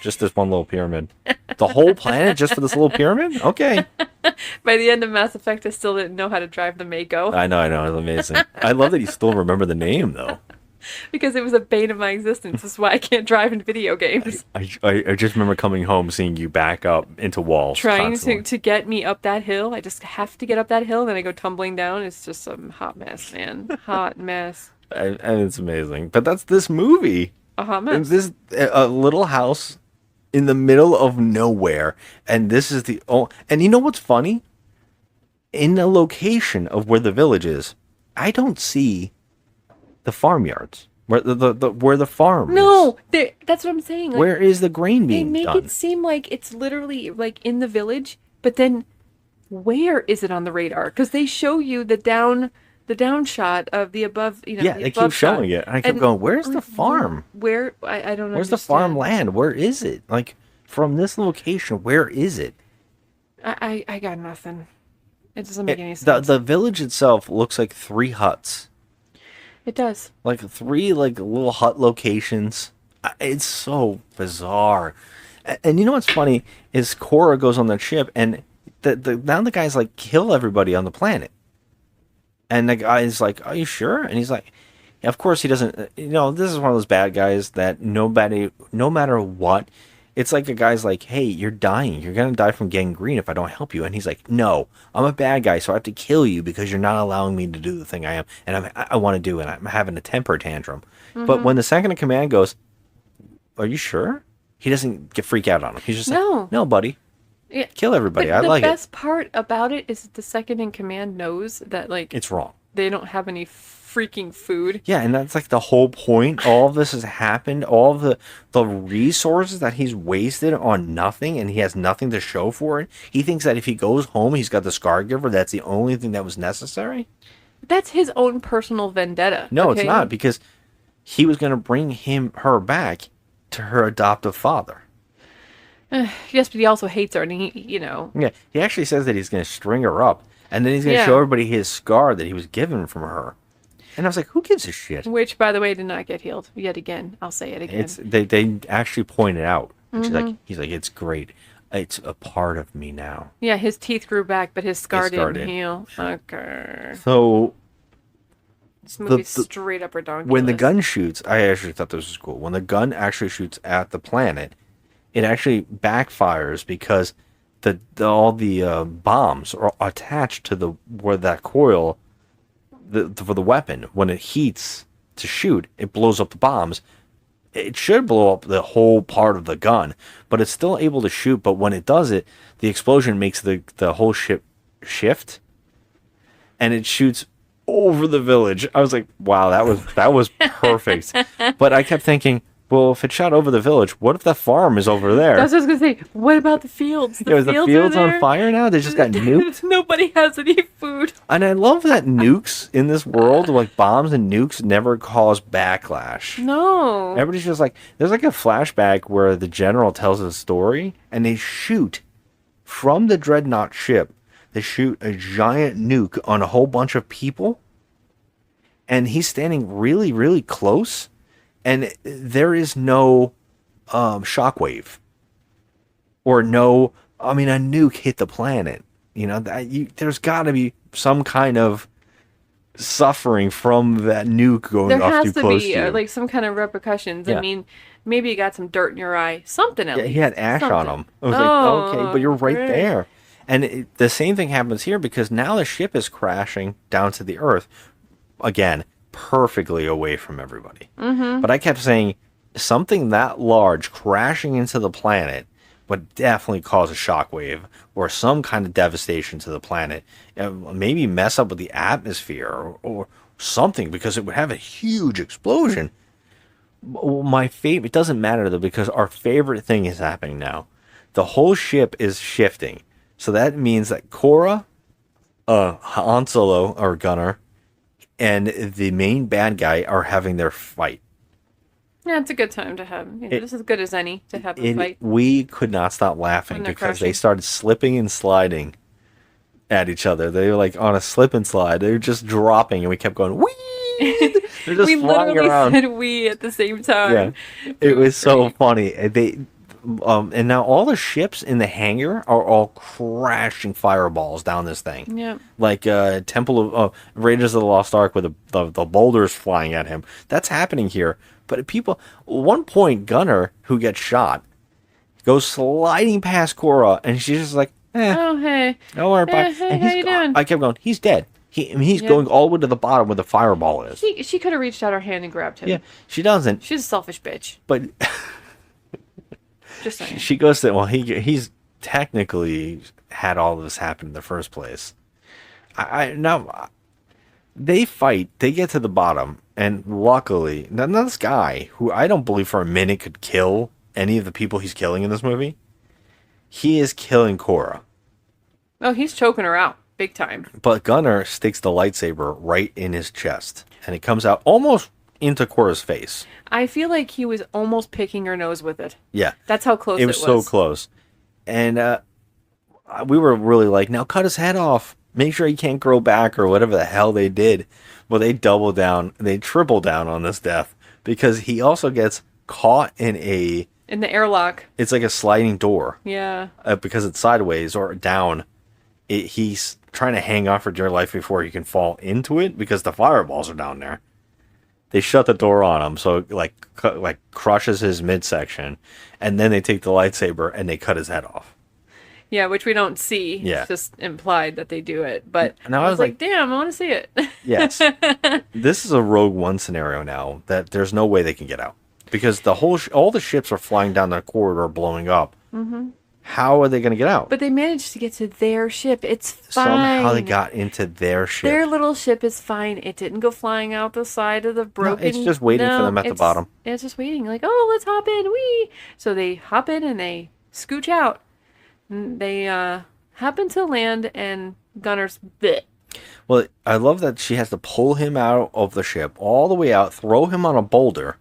Just this one little pyramid. The whole planet just for this little pyramid? Okay. By the end of Mass Effect, I still didn't know how to drive the Mako I know. It's amazing. I love that you still remember the name, though. because it was a bane of my existence. This is why I can't drive in video games. I just remember coming home, seeing you back up into walls. Trying constantly. to get me up that hill. I just have to get up that hill, then I go tumbling down. It's just some hot mess, man. Hot mess. And it's amazing. But that's this movie. A hot And mess. this a little house in the middle of nowhere, and this is the and you know what's funny? In the location of where the village is, I don't see the farmyards where where the farm No, is. that's what I'm saying. Like, Where is the grain they being make done? it seem like it's literally like in the village, but then where is it on the radar? Because they show you the down shot of the above. You know, Yeah, the they keep above shot. showing it. And I kept going, where's the farm? Where I don't know. Where's the farmland? Where is it? Like, from this location, where is it? I got nothing. It doesn't make any sense. The village itself looks like 3 huts. It does. Like 3 like little hut locations. It's so bizarre. And you know what's funny is Cora goes on that ship, and now the guy's like, kill everybody on the planet. And the guy's like, are you sure? And he's like, yeah, of course he doesn't. You know, this is one of those bad guys that no matter what, it's like a guy's like, hey, you're dying. You're going to die from gangrene if I don't help you. And he's like, no, I'm a bad guy, so I have to kill you because you're not allowing me to do the thing I am. And I want to do, and I'm having a temper tantrum. Mm-hmm. But when the second in command goes, are you sure? He doesn't freak out on him. He's just No. like, no, buddy. Yeah. Kill everybody. But I like the it. best part about it is the second in command knows that like It's wrong. they don't have any freaking food. Yeah, and that's like the whole point. All of this has happened. All of the resources that he's wasted on nothing, and he has nothing to show for it. He thinks that if he goes home, he's got the Scar Giver. That's the only thing that was necessary. That's his own personal vendetta. No, okay? it's not, because he was going to bring her back to her adoptive father. Yes, but he also hates her, and he. Yeah, he actually says that he's going to string her up, and then he's going to Yeah. show everybody his scar that he was given from her. And I was like, who gives a shit? Which, by the way, did not get healed yet again. I'll say it again. It's they actually point it out. And Mm-hmm. he's like, it's great. It's a part of me now. Yeah, his teeth grew back, but his scar scar didn't did. heal. Okay. So This movie's the- straight up redonkulous. when the gun shoots, I actually thought this was cool. When the gun actually shoots at the planet, it actually backfires because all the bombs are attached to where that coil for the weapon. When it heats to shoot, it blows up the bombs. It should blow up the whole part of the gun, but it's still able to shoot. But when it does it, the explosion makes the whole ship shift, and it shoots over the village. I was like, wow, that was perfect. But I kept thinking, well, if it shot over the village, what if the farm is over there? That's what I was gonna say. What about the fields? The fields on fire now? They just got nuked? Nobody has any food. And I love that nukes in this world, like bombs and nukes, never cause backlash. No. Everybody's just like, there's like a flashback where the general tells a story, and they shoot from the dreadnought ship. They shoot a giant nuke on a whole bunch of people, and he's standing really, really close. And there is no shockwave, or no. I mean, a nuke hit the planet. You know, there's got to be some kind of suffering from that nuke going there off has too to close be to you. like some kind of repercussions. Yeah. I mean, maybe you got some dirt in your eye. Something else. Yeah, he had ash on him. I was like, okay, but you're right there. And the same thing happens here, because now the ship is crashing down to the earth again, perfectly away from everybody. Mm-hmm. But I kept saying, something that large crashing into the planet would definitely cause a shockwave or some kind of devastation to the planet. Maybe mess up with the atmosphere or something, because it would have a huge explosion. My favorite, it doesn't matter though, because our favorite thing is happening now. The whole ship is shifting. So that means that Korra, Han Solo, or Gunner, and the main bad guy are having their fight. Yeah, it's a good time to have. This is as good as any to have a fight. We could not stop laughing because they started slipping and sliding at each other. They were like on a slip and slide. They were just dropping, and we kept going, whee! They're just We flying literally around. said "we" at the same time. Yeah, it was so funny. And now all the ships in the hangar are all crashing fireballs down this thing. Yeah. Like Temple of Raiders of the Lost Ark with the boulders flying at him. That's happening here. But one point, Gunner, who gets shot, goes sliding past Korra, and she's just like, Oh, hey. don't worry about it. Hey, And how you doing? I kept going, he's dead. He's going all the way to the bottom where the fireball is. She could have reached out her hand and grabbed him. Yeah, she doesn't. She's a selfish bitch. But Just saying. she goes to, well, he's technically had all of this happen in the first place. Now they fight, they get to the bottom, and luckily, now this guy, who I don't believe for a minute could kill any of the people he's killing in this movie, he is killing Korra. Oh, he's choking her out. Big time. But Gunner sticks the lightsaber right in his chest, and it comes out almost into Korra's face. I feel like he was almost picking her nose with it. Yeah. That's how close it was. It was so close. And we were really like, now cut his head off. Make sure he can't grow back or whatever the hell they did. Well, they double down. They triple down on this death, because he also gets caught in the airlock. It's like a sliding door. Yeah. Because it's sideways or down. He's trying to hang on for dear life before he can fall into it, because the fireballs are down there. They shut the door on him, so it like crushes his midsection, and then they take the lightsaber and they cut his head off. Yeah, which we don't see. Yeah. It's just implied that they do it. But Now I was like, damn, I want to see it. Yes. This is a Rogue One scenario now that there's no way they can get out, because all the ships are flying down the corridor, blowing up. Mm-hmm. How are they going to get out? But they managed to get to their ship. It's fine. Somehow they got into their ship. Their little ship is fine. It didn't go flying out the side of the broken... No, it's just waiting for them at the bottom. It's just waiting. Like, oh, let's hop in. Wee! So they hop in and they scooch out. They happen to land, and Gunner's bit. Well, I love that she has to pull him out of the ship all the way out, throw him on a boulder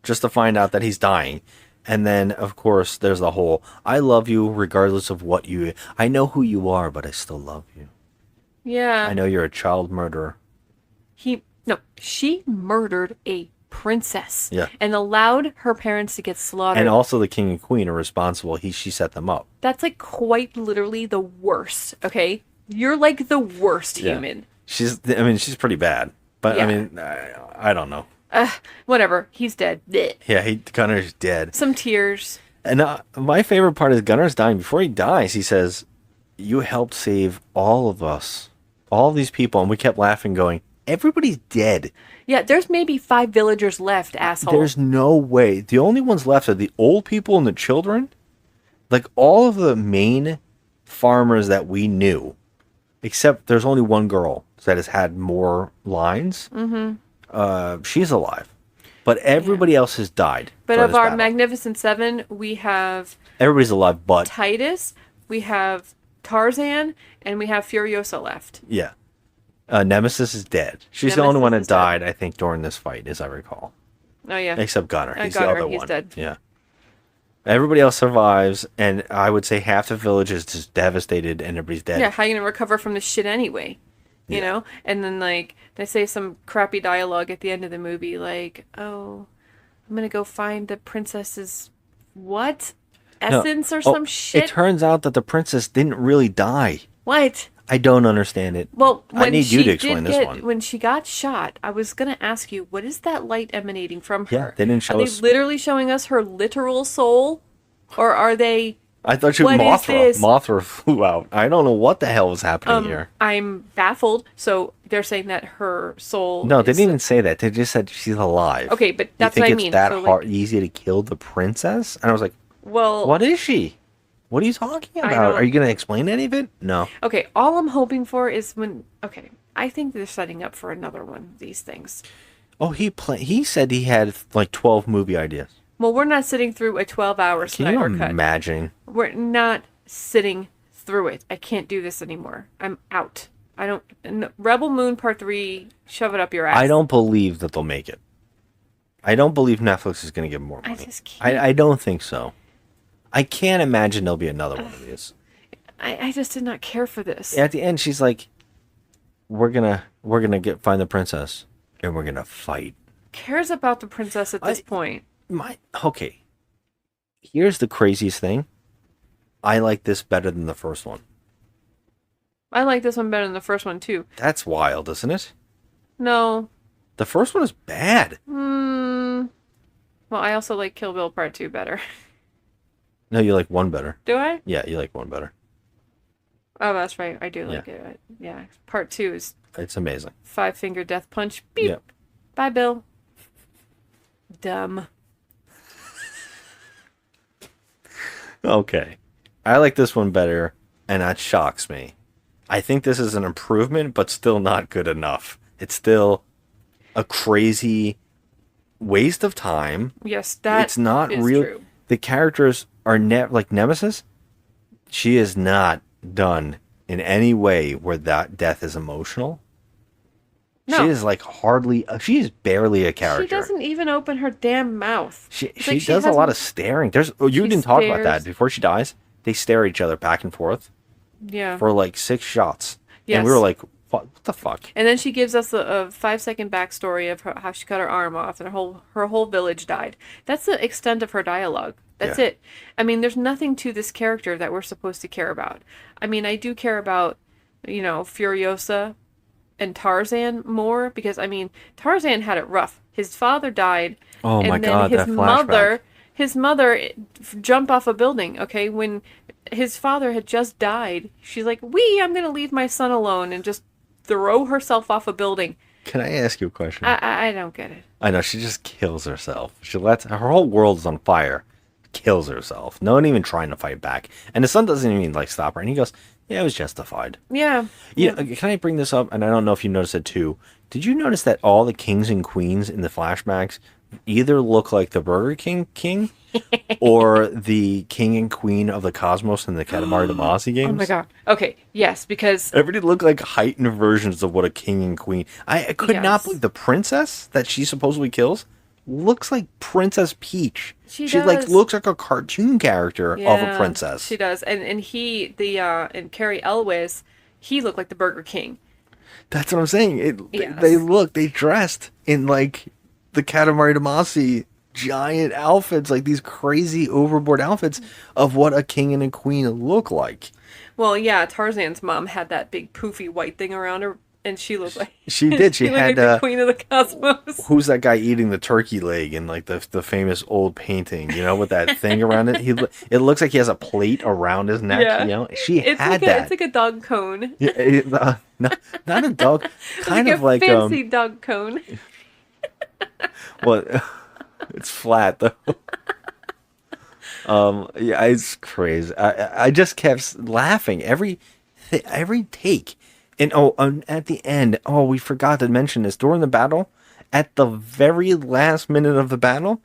just to find out that he's dying. And then, of course, there's the whole, I love you regardless of what I know who you are, but I still love you. Yeah. I know you're a child murderer. She murdered a princess. Yeah. And allowed her parents to get slaughtered. And also the king and queen are responsible. She set them up. That's like quite literally the worst, okay? You're like the worst human. She's pretty bad. But, Yeah. I don't know. Whatever. He's dead. Blech. Yeah, Gunner's dead. Some tears. And my favorite part is Gunner's dying. Before he dies, he says, "You helped save all of us, all these people," and we kept laughing, going, "Everybody's dead. Yeah, there's maybe 5 villagers left, asshole. There's no way. The only ones left are the old people and the children. Like all of the main farmers that we knew, except there's only one girl that has had more lines. Mm-hmm. She's alive, but everybody else has died. But during of this our battle. Magnificent Seven, we have Everybody's alive, but Titus, we have Tarzan, and we have Furiosa left. yeah. Nemesis is dead. She's the Nemesis only one that is dead. died, I think, during this fight, as I recall. Oh yeah. Except Gunner. He's Gunner, the other he's one. dead. Yeah. Everybody else survives, and I would say half the village is just devastated, and everybody's dead. Yeah, how you gonna recover from this shit anyway? You know? And then like they say some crappy dialogue at the end of the movie, like, "Oh, I'm gonna go find the princess's what? No. Essence or Oh, some shit?" It turns out that the princess didn't really die. What? I don't understand it. Well, I need you to explain this one. When she got shot, I was gonna ask you, what is that light emanating from her? Yeah, they didn't show Are us. they literally showing us her literal soul, or are they? I thought she was What is Mothra. this? Mothra flew out. I don't know what the hell was happening here. I'm baffled. So they're saying that her soul. No, they is- didn't even say that. They just said she's alive. Okay, but that's you think what I it's mean. that So, like- hard, easy to kill the princess? And I was like, Well, what is she? What are you talking I about? don't- Are you going to explain any of it? No. okay. All I'm hoping for is when. Okay, I think they're setting up for another one of these things. Oh, he said he had like 12 movie ideas. Well, we're not sitting through a 12-hour Can you Snyder cut. imagine? We're not sitting through it. I can't do this anymore. I'm out. I don't. Rebel Moon Part 3, shove it up your ass. I don't believe that they'll make it. I don't believe Netflix is going to give more I money. just can't. I don't think so. I can't imagine there'll be another one of these. I just did not care for this. At the end, she's like, "We're gonna find the princess, and we're gonna fight." Cares about the princess at this point. Okay. Here's the craziest thing. I like this better than the first one. I like this one better than the first one too. That's wild, isn't it? No. The first one is bad. Well, I also like Kill Bill Part 2 better. No, you like one better. Do I? Yeah, you like one better. Oh, that's right. I do like it. Yeah. Part 2 is It's amazing. 5-finger death punch. Beep. Yep. Bye, Bill. Dumb. Okay. I like this one better, and that shocks me. I think this is an improvement, but still not good enough. It's still a crazy waste of time. Yes, that It's not is real. true. The characters are like Nemesis. She is not done in any way where that death is emotional. No. She is like hardly. She is barely a character. She doesn't even open her damn mouth. She It's like does a lot of hasn't- staring. There's. Oh, you she didn't talk about that stares. before she dies. They stare at each other back and forth Yeah. for like 6 shots, Yes. and we were like, "What the fuck?" And then she gives us a 5-second backstory of how she cut her arm off and her whole village died. That's the extent of her dialogue. That's Yeah. it. I mean, there's nothing to this character that we're supposed to care about. I mean, I do care about, Furiosa and Tarzan more because, I mean, Tarzan had it rough. His father died. Oh and my then God, that flashback. His mother jumped off a building, okay? When his father had just died, she's like, I'm going to leave my son alone and just throw herself off a building. Can I ask you a question? I don't get it. I know she just kills herself. She lets her whole world is on fire. Kills herself. No one even trying to fight back. And the son doesn't even like stop her. And he goes, "Yeah, it was justified." Yeah. Can I bring this up? And I don't know if you noticed it too. Did you notice that all the kings and queens in the flashbacks either look like the Burger King or the king and queen of the cosmos in the Katamari Damacy games? Oh my god. Okay. Yes, because Everybody look like heightened versions of what a king and queen. I could not Yes. believe the princess that she supposedly kills looks like Princess Peach. She like does. looks like a cartoon character of a yeah, princess. She does. And and Carrie Elwes, he looked like the Burger King. That's what I'm saying. Yes. They dressed in like the Katamari Damacy giant outfits, like these crazy overboard outfits of what a king and a queen look like. Well, yeah, Tarzan's mom had that big poofy white thing around her and she looked like She did. She looked had like the queen of the cosmos. who's that guy eating the turkey leg in like the famous old painting? You know, with that thing around it. It looks like he has a plate around his neck. Yeah. You know, she It's had like that. it's like a dog cone. Yeah, not a dog. Kind of like a fancy dog cone. well, it's flat though. Yeah, it's crazy. I just kept laughing every take. And at the end, we forgot to mention this. During the battle, at the very last minute of the battle,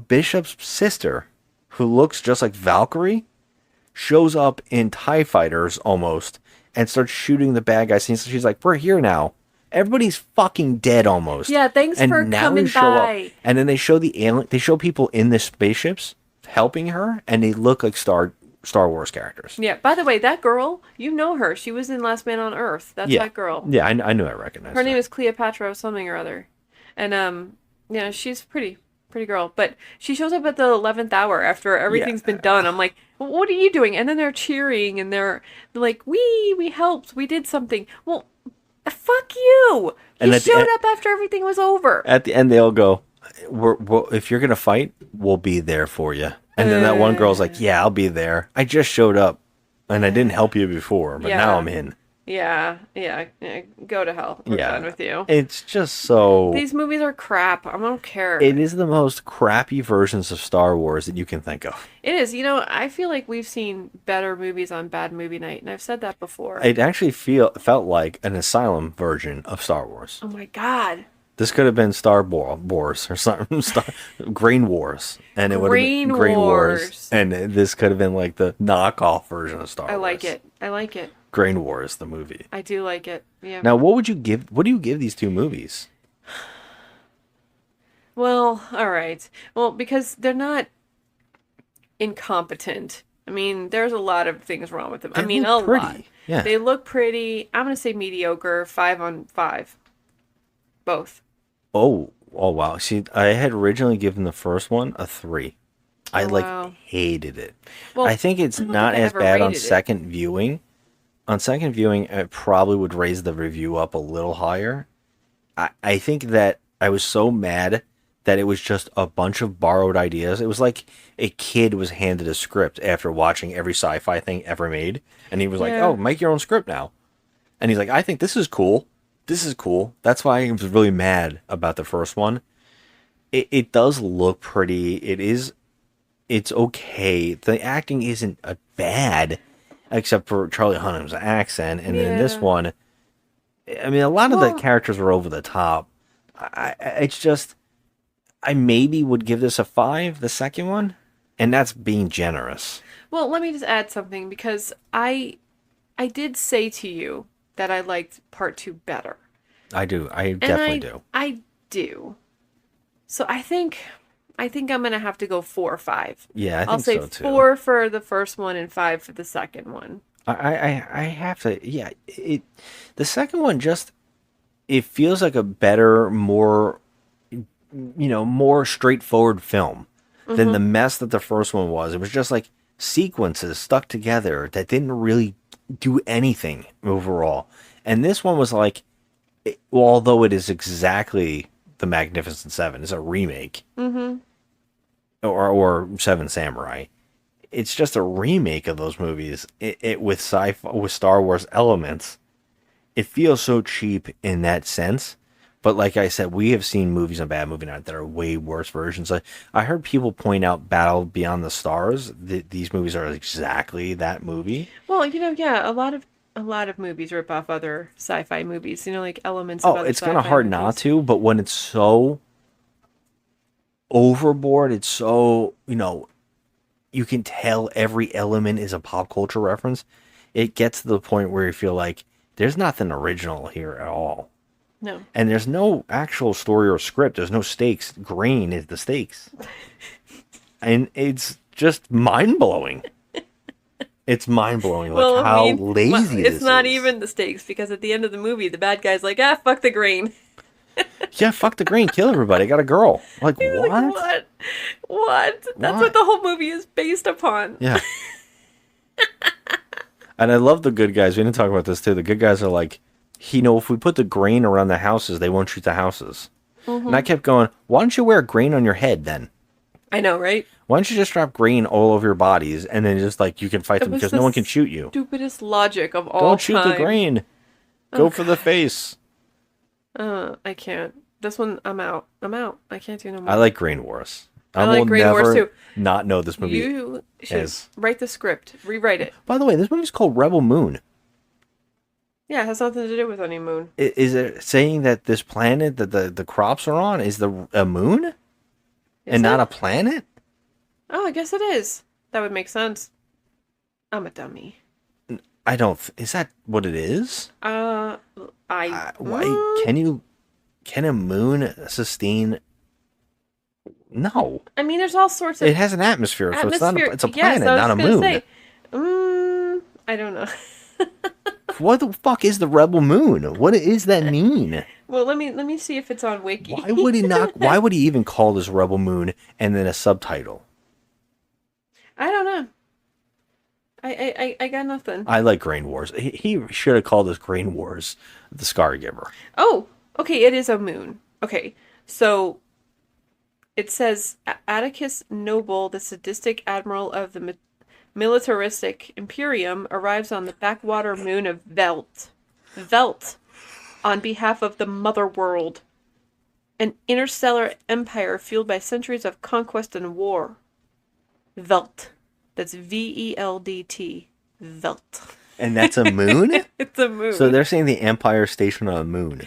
Bishop's sister, who looks just like Valkyrie, shows up in TIE fighters almost and starts shooting the bad guys. And she's like, "We're here now." Everybody's fucking dead almost. Yeah, thanks for coming by. And then they show they show people in the spaceships helping her, and they look like Star Wars characters. Yeah. By the way, that girl, you know her. She was in Last Man on Earth. That's that girl. Yeah, I knew I recognized her. Her name is Cleopatra something or other, and yeah, she's pretty girl. But she shows up at the 11th hour after everything's been done. I'm like, what are you doing? And then they're cheering and they're like, we helped, we did something. Well, fuck you. You showed up after everything was over. At the end, they all go, if you're gonna fight, we'll be there for you. And then that one girl's like, yeah, I'll be there. I just showed up, and I didn't help you before, but now I'm in. Yeah. Go to hell. We're done with you. It's just so... These movies are crap. I don't care. It is the most crappy versions of Star Wars that you can think of. It is. You know, I feel like we've seen better movies on Bad Movie Night, and I've said that before. It actually felt like an Asylum version of Star Wars. Oh my God. This could have been Star Wars or something, Grain Wars, and it would have been Grain Wars, and this could have been like the knockoff version of Star Wars. I like it. Grain Wars, the movie. I do like it. Yeah. Now, what do you give these two movies? Well, all right. Well, because they're not incompetent. I mean, there's a lot of things wrong with them. They look pretty. Lot. Yeah. They look pretty. I'm gonna say mediocre. 5 on 5. Both. Oh wow. See, I had originally given the first one a 3. I hated it. Well, I think it's not as bad on second viewing. On second viewing, I probably would raise the review up a little higher. I think that I was so mad that it was just a bunch of borrowed ideas. It was like a kid was handed a script after watching every sci-fi thing ever made. And he was like, oh, make your own script now. And he's like, I think this is cool. This is cool. That's why I was really mad about the first one. It does look pretty. It's okay. The acting isn't bad, except for Charlie Hunnam's accent. And then this one, I mean, a lot of the characters are over the top. It's just, I maybe would give this a 5, the second one, and that's being generous. Well, let me just add something, because I did say to you that I liked part 2 better. I do. I definitely do. I do. So I think I'm gonna have to go 4 or 5. Yeah, I'll say so too. 4 for the first one and 5 for the second one. I have to. Yeah, the second one just, it feels like a better, more straightforward film than the mess that the first one was. It was just like sequences stuck together that didn't really do anything overall. And this one was like, although it is exactly The Magnificent Seven, it's a remake, or Seven Samurai. It's just a remake of those movies. It with sci-fi, with Star Wars elements. It feels so cheap in that sense. But like I said, we have seen movies on Bad Movie Night that are way worse versions. I heard people point out Battle Beyond the Stars. These movies are exactly that movie. Well, a lot of movies rip off other sci-fi movies. Like elements of other it's kind of hard not to. But when it's so overboard, it's so, you can tell every element is a pop culture reference. It gets to the point where you feel like there's nothing original here at all. No. And there's no actual story or script. There's no stakes. Grain is the stakes. And it's just mind-blowing. It's mind-blowing, how lazy this is. It's not even the stakes, because at the end of the movie, the bad guy's like, fuck the grain. Yeah, fuck the grain. Kill everybody. I got a girl. Like, what? Like, what? That's what the whole movie is based upon. Yeah. And I love the good guys. We didn't talk about this, too. The good guys are like, if we put the grain around the houses, they won't shoot the houses. And I kept going, why don't you wear grain on your head then? I know, right? Why don't you just drop grain all over your bodies and then just like you can fight them because no one can shoot you? Stupidest logic of all Don't shoot time. the grain. Go for the face. I can't. This one, I'm out. I can't do no more. I like Grain Wars. I like Grain Wars too. Not know this movie. You should is. write the script, rewrite it. By the way, this movie's called Rebel Moon. Yeah, it has nothing to do with any moon. Is it saying that this planet that the crops are on is a moon? And not a planet? Oh, I guess it is. That would make sense. I'm a dummy. I don't. Is that what it is? Why? Can a moon sustain? No. I mean, there's all sorts of. It has an atmosphere, so it's not. It's a yes, planet, I was not a gonna moon. Say, I don't know. What the fuck is the Rebel Moon? What does that mean? Well, let me see if it's on Wiki. Why would he not? Why would he even call this Rebel Moon and then a subtitle? I don't know. I got nothing. I like Grain Wars. He should have called this Grain Wars, the Scargiver. Oh, okay. It is a moon. Okay, so it says Atticus Noble, the sadistic admiral of the militaristic Imperium, arrives on the backwater moon of Velt, on behalf of the Mother World, an interstellar empire fueled by centuries of conquest and war. Velt. That's VELDT. Velt. And that's a moon? It's a moon. So they're saying the Empire Station on a moon.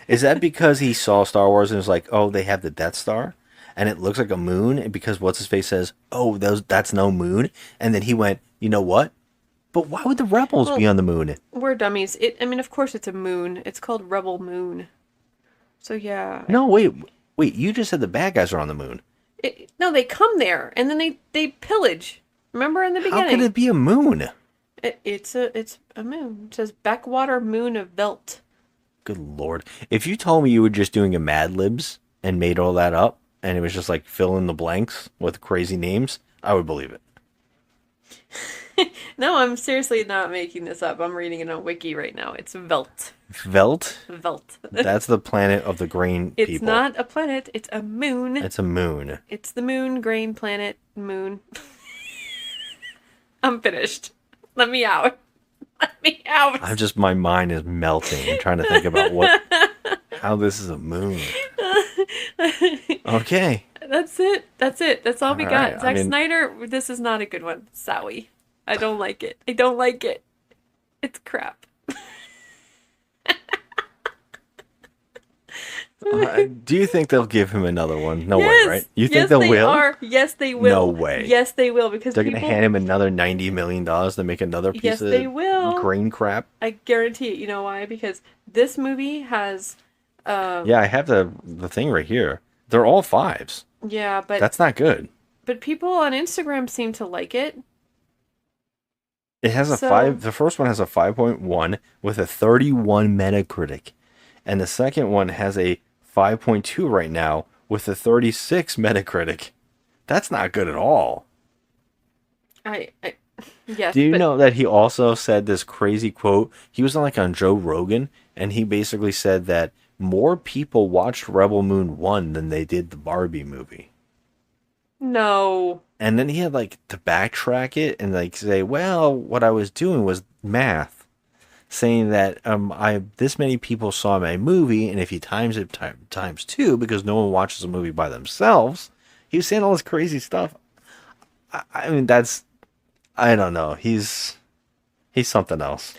Is that because he saw Star Wars and was like, oh, they have the Death Star? And it looks like a moon? And because What's-His-Face says, oh, that's no moon? And then he went, you know what? But why would the rebels be on the moon? We're dummies. Of course it's a moon. It's called Rebel Moon. So, yeah. No, wait. You just said the bad guys are on the moon. No, they come there, and then they pillage. Remember in the beginning? How could it be a moon? It's a moon. It says backwater moon of Velt. Good Lord. If you told me you were just doing a Mad Libs and made all that up, and it was just like fill in the blanks with crazy names, I would believe it. No, I'm seriously not making this up. I'm reading it on Wiki right now. It's Velt. Velt? Velt. That's the planet of the grain people. It's not a planet. It's a moon. It's a moon. It's the moon, grain, planet, moon. I'm finished. Let me out. Let me out. My mind is melting. I'm trying to think about how this is a moon. Okay. That's it. That's all we got. Right. Zack Snyder, this is not a good one. Sorry. I don't like it. It's crap. Do you think they'll give him another one? No way, right? You think yes, they will? will? Yes, they will. No way. Yes, they will, because They're going to hand him another $90 million to make another piece of they will. grain crap? I guarantee it. You know why? Because this movie has... yeah, I have the thing right here. They're all 5s. Yeah, but... That's not good. But people on Instagram seem to like it. It has a 5. The first one has a 5.1 with a 31 Metacritic. And the second one has a 5.2 right now with a 36 Metacritic. That's not good at all. Yes. Do you know that he also said this crazy quote? He was on Joe Rogan, and he basically said that more people watched Rebel Moon 1 than they did the Barbie movie. No. And then he had to backtrack it and say, well, what I was doing was math, saying that this many people saw my movie, and if you times it times 2, because no one watches a movie by themselves, he was saying all this crazy stuff. I mean, I don't know. He's something else.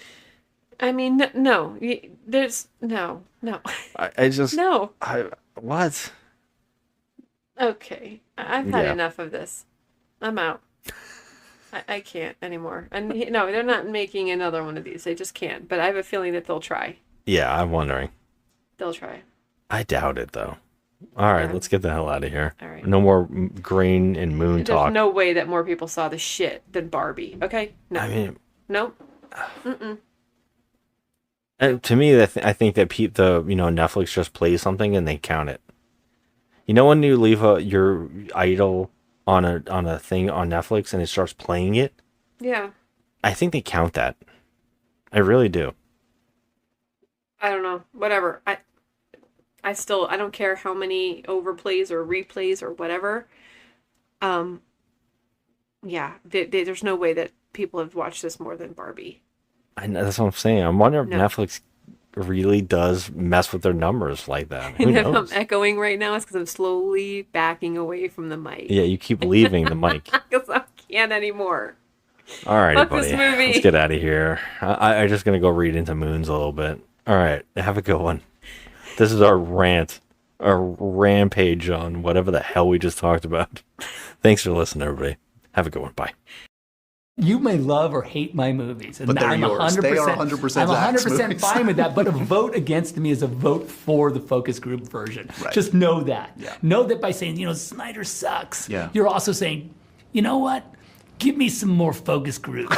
I mean, no. There's no. I just no. What? Okay, I've had enough of this. I'm out. I can't anymore. And no, they're not making another one of these. They just can't. But I have a feeling that they'll try. Yeah, I'm wondering. They'll try. I doubt it, though. All right, let's get the hell out of here. All right. No more grain and moon talk. There's no way that more people saw the shit than Barbie. Okay? No. I mean, nope. To me, I think that Netflix just plays something and they count it. You know when you leave your idol on a thing on Netflix and it starts playing it? Yeah. I think they count that. I really do. I don't know. Whatever. I don't care how many overplays or replays or whatever. Yeah, there's no way that people have watched this more than Barbie. I know, that's what I'm saying. I'm wondering No. if Netflix really does mess with their numbers like that. Who And if knows? I'm echoing right now, it's because I'm slowly backing away from the mic. Yeah, you keep leaving the mic. Because I can't anymore. All right, Fuck buddy. this movie. Let's get out of here. I'm just going to go read into Moons a little bit. All right, have a good one. This is our rant, our rampage on whatever the hell we just talked about. Thanks for listening, everybody. Have a good one. Bye. You may love or hate my movies, and But they're I'm yours. 100%, They are 100% I'm Zack's 100% movies. fine with that. But a vote against me is a vote for the focus group version. Right. Just know that. Yeah. Know that by saying, Snyder sucks. Yeah. You're also saying, you know what? Give me some more focus groups.